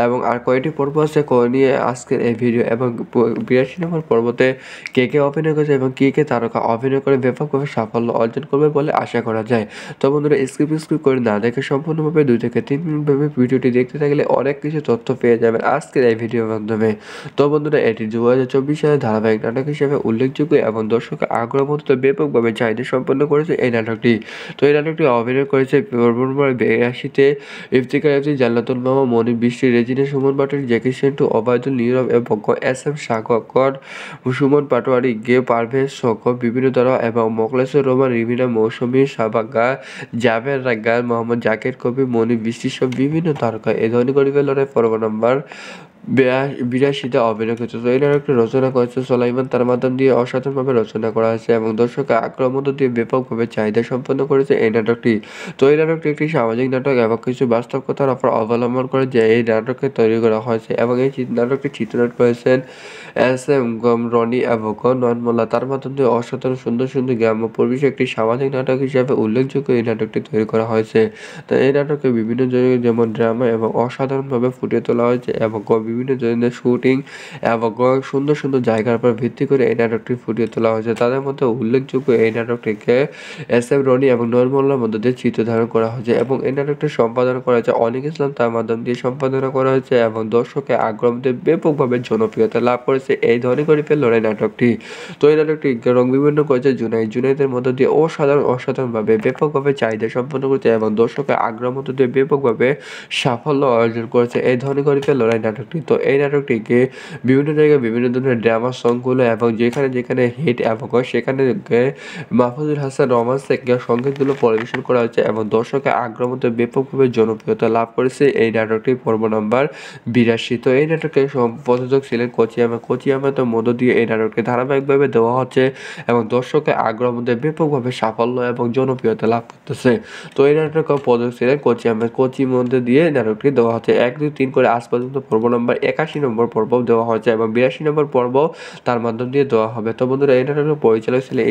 এবং আর কয়টি পর্ব আছে নিয়ে আজকের এই ভিডিও এবং 82 নম্বর পর্বতে কে অভিনয় করেছে এবং কে তারকা অভিনয় করে ব্যাপকভাবে সাফল্য অর্জন করবে বলে আশা করা যায়। তো বন্ধুরা, স্কিপ করে না দেখে সম্পূর্ণভাবে 2 থেকে 3 মিনিট ভাবে ভিডিওটি দেখতে থাকলে অনেক কিছু তথ্য পেয়ে যাবেন আজকের এই ভিডিওর মাধ্যমে। তো বন্ধুরা, এটি 2024 সালে ধারাবাহিক নাটক হিসেবে উল্লেখযোগ্য এবং দর্শকের আগ্রহ মতো ব্যাপকভাবে চাহিদা সম্পন্ন করেছে এই নাটকটি। তো এই নাটকটি অভিনয় করেছে পর্ব নম্বর 82-তে ইফতিখার ইফতি, জান্নাতুল মামা, মনি বৃষ্টি, রেজিনা, সুমন পাটোয়ারি, জ্যাকি সেন্টু, ওবায়দুল নীরব এবং এস এম সাগর, সুমন পাটোয়ারি, পারভেজ সহ বিভিন্ন তারা এবং মোখলেসুর রহমান, রিমিনা মৌসুমী, সাবাগা, জাভেদ রাগ্গাল, মোহাম্মদ জাকির কবির, মনি বৃষ্টি সহ বিভিন্ন তারকা এই ধনী গরিবের লড়াই পর্ব নাম্বার 82-তে অভিনয় করেছে। তো এই নাটকটি রচনা করেছে সোলাইমান, তার মাধ্যম দিয়ে অসাধারণভাবে রচনা করা হয়েছে এবং দর্শকের আগ্রহ মধ্য দিয়ে ব্যাপকভাবে চাহিদা সম্পন্ন করেছে এই নাটকটি। তো এই নাটকটি একটি সামাজিক নাটক এবং কিছু বাস্তব কথার উপর অবলম্বন করে যে এই নাটককে তৈরি করা হয়েছে এবং এই নাটকটি চিত্রায়ন করেছেন এস এম রনি এবং নয়ন মোল্লা তার মাধ্যমে অসাধারণ সুন্দর সুন্দর গ্রাম্য পরিবেশে একটি সামাজিক নাটক হিসাবে উল্লেখযোগ্য এই নাটকটি তৈরি করা হয়েছে। তো এই নাটকে বিভিন্ন জায়গায় যেমন ড্রামা এবং অসাধারণভাবে ফুটিয়ে তোলা হয়েছে এবং বিভিন্ন ধরনের শুটিং এবং সুন্দর সুন্দর জায়গার উপর ভিত্তি করে এই নাটকটি ফুটিয়ে তোলা হয়েছে। তাদের মধ্যে উল্লেখযোগ্য এই নাটকটিকে এস এম রনি এবং নয়ন মোল্লার মধ্য দিয়ে চিত্র ধারণ করা হয়েছে এবং এই নাটকটি সম্পাদনা করা হয়েছে অনিক ইসলাম তার মাধ্যম দিয়ে সম্পাদনা করা হয়েছে এবং দর্শকের আগ্রহ দিয়ে ব্যাপকভাবে জনপ্রিয়তা লাভ করেছে এই ধনী গরিবের লড়াই নাটকটি। তো এই নাটকটি রং বিভিন্ন করেছে জুনাইদের মধ্য দিয়ে অসাধারণভাবে ব্যাপকভাবে চাহিদা সম্পন্ন করেছে এবং দর্শকের আগ্রহ মধ্য দিয়ে ব্যাপকভাবে সাফল্য অর্জন করেছে এই ধনী গরিবের লড়াই নাটকটি। তো এই নাটকটিকে বিভিন্ন জায়গায় বিভিন্ন ধরনের ড্রামা সংগুলো এবং যেখানে যেখানে হিট এবং সেখানে মাহফুজুল হাসান রহমান থেকে সঙ্গীতগুলো পরিবেশন করা হয়েছে এবং দর্শকের আগ্রহ মধ্যে ব্যাপকভাবে জনপ্রিয়তা লাভ করেছে এই নাটকটি পর্ব নম্বর 82। তো এই নাটকের প্রযোজক ছিলেন কোচিয়ামের মধ্য দিয়ে এই নাটকটি ধারাবাহিকভাবে দেওয়া হচ্ছে এবং দর্শকের আগ্রহ মধ্যে ব্যাপকভাবে সাফল্য এবং জনপ্রিয়তা লাভ করতেছে। তো এই নাটকের প্রযোজক ছিলেন কোচির মধ্যে দিয়ে নাটকটি দেওয়া হচ্ছে 1, 2, 3 করে আজ পর্যন্ত পর্ব নম্বর 81 নম্বর পর্ব দেওয়া হচ্ছে এবং 82 নম্বর পর্ব তার মাধ্যম দিয়ে দেওয়া হবে। তো বন্ধুরা এই নাটকের পরিচালক ছিলেন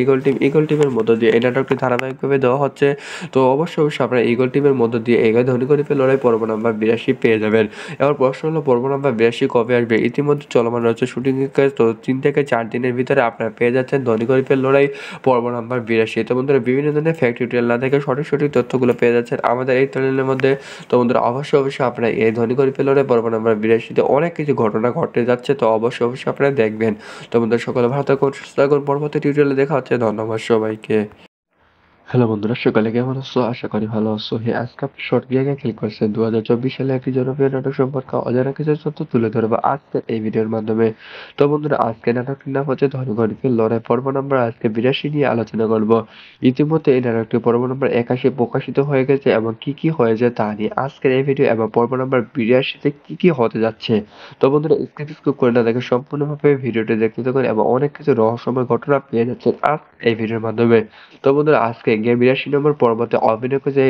ইগল টিমের মধ্য দিয়ে এই নাটকটি ধারাবাহিকভাবে দেওয়া হচ্ছে। তো অবশ্যই আপনারা ইগল টিমের মধ্য দিয়ে এগিয়ে ধনী গরিবের লড়াই পর্ব নাম্বার 82 পেয়ে যাবেন। এবার প্রশ্ন হলো পর্ব নাম্বার 82 কবে আসবে? ইতিমধ্যে চলমান রয়েছে শুটিং এর কাজ। তো 3 থেকে 4 দিনের ভিতরে আপনারা পেয়ে যাচ্ছেন ধনী গরিবের লড়াই পর্ব নাম্বার 82। তো বন্ধুরা বিভিন্ন ধরনের ফ্যাক্ট টিউটোরিয়াল না দেখে সঠিক তথ্যগুলো পেয়ে যাচ্ছেন আমাদের এই চ্যানেলের মধ্যে। তো বন্ধুরা অবশ্যই আপনারা এই ধনী গরিবের লড়াই পর্ব নাম্বার 82 তে অনেক কিছু ঘটনা ঘটতে যাচ্ছে। তো অবশ্যই আপনারা দেখবেন। তো বন্ধুরা সকলে ভালো থাকুন, সুস্থ থাকুন। পরবর্তী টিউটোরিয়ালে দেখা হচ্ছে। ধন্যবাদ সবাইকে। হ্যালো বন্ধুরা, সকালে কেমন আছো? আশা করি ভালো আছো। আজকে আপনি শর্ট গেমে ক্লিক করছেন 2024 সালে একটি জনপ্রিয় নাটক সম্পর্কে অজানা কিছু তথ্য তুলে ধরবো আজকের এই ভিডিওর মাধ্যমে। তো বন্ধুরা আজকে নাটকটির নাম হচ্ছে ধনী গরিবের লড়াই পর্ব নম্বর আজকে 82 নিয়ে আলোচনা করব। ইতিমধ্যে এই নাটকটি পর্ব নম্বর 81 প্রকাশিত হয়ে গেছে এবং কি হয়েছে তা নিয়ে আজকের এই ভিডিও এবং পর্ব নম্বর 82 তে কি হতে যাচ্ছে। তো বন্ধুরা স্কিপ করে না দেখে সম্পূর্ণভাবে ভিডিওটি দেখতে থাকুন এবং অনেক কিছু রহস্যময় ঘটনা পেয়ে যাচ্ছেন আজ এই ভিডিওর মাধ্যমে। তো বন্ধুরা আজকে 82 নম্বর পর্বতে অভিনয় করেছে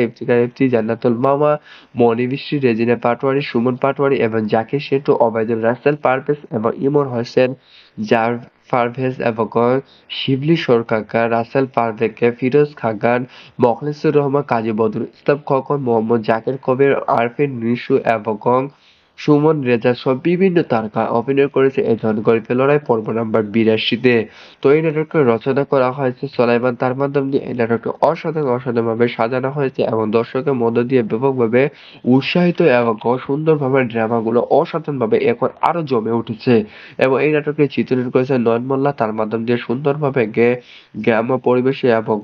ইফতি, জান্নাতুল মামা, মনি বৃষ্টি, রেজিনা পাটোয়ারি, সুমন পাটোয়ারি এবং জাকির সেতু, ওবায়দুল রাসেল পারভেজ এবং ইমন হোসেন, পারভেজ এবং শিবলি সরকার, রাসেল পারভেজকে, ফিরোজ খাগান, মোখলেসুর রহমান, কাজী বদরুল ইসলাম খোকন, মোহাম্মদ জাকির কবির, আরফিন নিশু এবং সুমন রেজা সহ বিভিন্ন তারকা অভিনয় করেছে এই ধনী গরিবের লড়াই পর্ব নাম্বার 82-তে। তো এই নাটকটি রচনা করা হয়েছে সোলাইমান তার মাধ্যম দিয়ে এই নাটকটি অসাধারণভাবে সাজানো হয়েছে এবং দর্শকের মধ্য দিয়ে ব্যাপকভাবে উৎসাহিত এবং সুন্দরভাবে ড্রামাগুলো অসাধারণভাবে এখন আরো জমে উঠেছে এবং এই নাটকটি চিত্রায়ন করেছে নয়ন মোল্লা তার মাধ্যম দিয়ে সুন্দরভাবে গ্রাম্য পরিবেশে এবং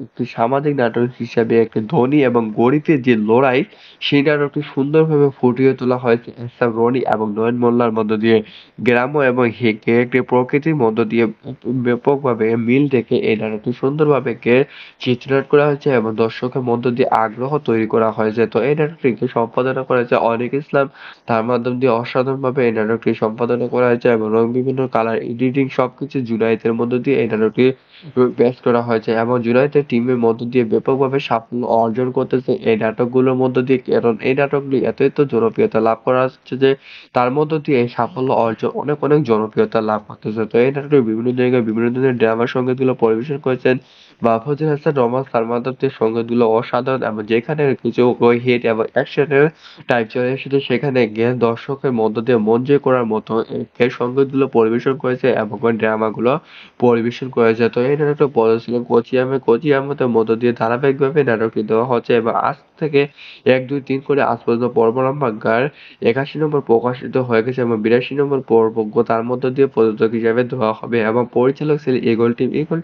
একটি সামাজিক নাটক হিসেবে একটি ধনী এবং গরিবের যে লড়াই সেই নাটকটি সুন্দরভাবে ফুটিয়ে তোলা হয়েছে এসএম রনি এবং নয়ন মোল্লার মধ্য দিয়ে। গ্রাম্য এবং একটি প্রকৃতির মধ্য দিয়ে ব্যাপকভাবে মিল রেখে এই নাটকটি সুন্দরভাবে চিত্রায়ন করা হয়েছে এবং দর্শকের মধ্য দিয়ে আগ্রহ তৈরি করা হয়েছে। তো এই নাটকটিকে সম্পাদনা করেছে অনিক ইসলাম তার মাধ্যম দিয়ে অসাধারণভাবে এই নাটকটি সম্পাদনা করা হয়েছে এবং বিভিন্ন কালার এডিটিং সবকিছু জুনায়েদের মধ্য দিয়ে এই নাটকটি পেশ করা হয়েছে এবং জুনায়েদের টিমের মধ্য দিয়ে ব্যাপকভাবে সাফল্য অর্জন করতেছে এই নাটকগুলোর মধ্য দিয়ে। কারণ এই নাটকগুলি এত জনপ্রিয়তা লাভ করা হচ্ছে যে তার মধ্য দিয়ে এই সাফল্য অর্জন অনেক জনপ্রিয়তা লাভ করতেছে। তো এই নাটকে বিভিন্ন জায়গায় বিভিন্ন ধরনের ড্রামা সঙ্গীতগুলো পরিবেশন করেছেন মাহফুজুল হাসান রহমান, সালমান তার সঙ্গীতগুলো অসাধারণ এবং যেখানে কিছু হিট এবং অ্যাকশনের টাইপ চলে এসেছে সেখানে গিয়ে দর্শকের মধ্য দিয়ে মন জয় করার মতো এই সঙ্গীতগুলো পরিবেশন করেছে এবং ড্রামাগুলো পরিবেশন করেছে। তো এই নাটকটা পড়া ছিল কোচিয়ামের মধ্য দিয়ে ধারাবাহিকভাবে নাটকটি দেওয়া হচ্ছে এবং আজ থেকে 1, 2, 3 করে আজ পর্যন্ত পর্ব নাম্বার 81 নম্বর প্রকাশিত হয়ে গেছে এবং 82 নম্বর পর্ব তার মধ্য দিয়ে প্রযোজক হিসেবে দেওয়া হবে এবং পরিচালক ছিল ইগল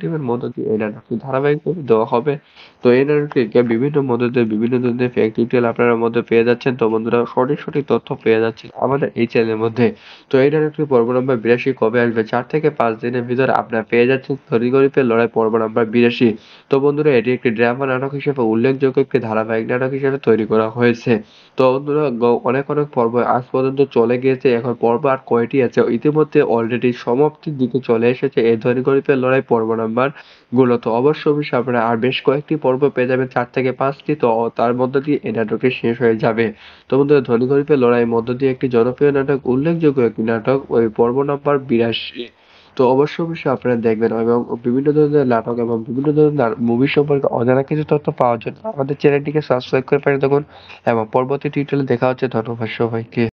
টিমের মধ্য দিয়ে এই নাটকটি ধারাবাহিকভাবে দেওয়া হবে। তো এই নাটকটিকে বিভিন্ন মধ্য দিয়ে বিভিন্ন ধরনের ফ্যাক্ট ডিটেইল আপনারা মধ্যে পেয়ে যাচ্ছেন। তো বন্ধুরা সঠিক তথ্য পেয়ে যাচ্ছেন আমাদের এই চ্যানেলের মধ্যে। তো এই নাটকটি পর্ব নাম্বার 82 কবে আসবে? 4 থেকে 5 দিনের ভিতরে আপনারা পেয়ে যাচ্ছেন ধনী গরিবের লড়াই পর্ব নাম্বার 82। তো বন্ধুরা এটি একটি ড্রামা নাটক হিসেবে উল্লেখযোগ্য একটি ধারাবাহিক নাটক হিসেবে তৈরি করা হয়েছে। তো বন্ধুরা অনেক পর্ব আজ পর্যন্ত চলে গিয়েছে, এখন পর্ব আর কয়টি আছে? ইতিমধ্যে অলরেডি সমাপ্তির দিকে চলে এসেছে এই ধনী গরিবের লড়াই পর্ব নাম্বার গুলো। তো অবশ্যই আপনারা আর বেশ কয়েকটি পর্ব পেয়ে যাবেন, ৪ থেকে ৫ টি। তো তার মধ্য দিয়ে এই নাটকটি শেষ হয়ে যাবে। তো বন্ধুরা, ধনী গরিবের লড়াইয়ের মধ্য দিয়ে একটি জনপ্রিয় নাটক, উল্লেখযোগ্য একটি নাটক, ওই পর্ব নাম্বার ৮২। তো অবশ্যই আপনারা দেখবেন এবং বিভিন্ন ধরনের নাটক এবং বিভিন্ন ধরনের মুভি সম্পর্কে অজানা কিছু তথ্য পাওয়ার জন্য আমাদের চ্যানেলটিকে সাবস্ক্রাইব করে পাশে থাকুন এবং পরবর্তী টিউটোরিয়ালে দেখা হচ্ছে। ধন্যবাদ সবাইকে।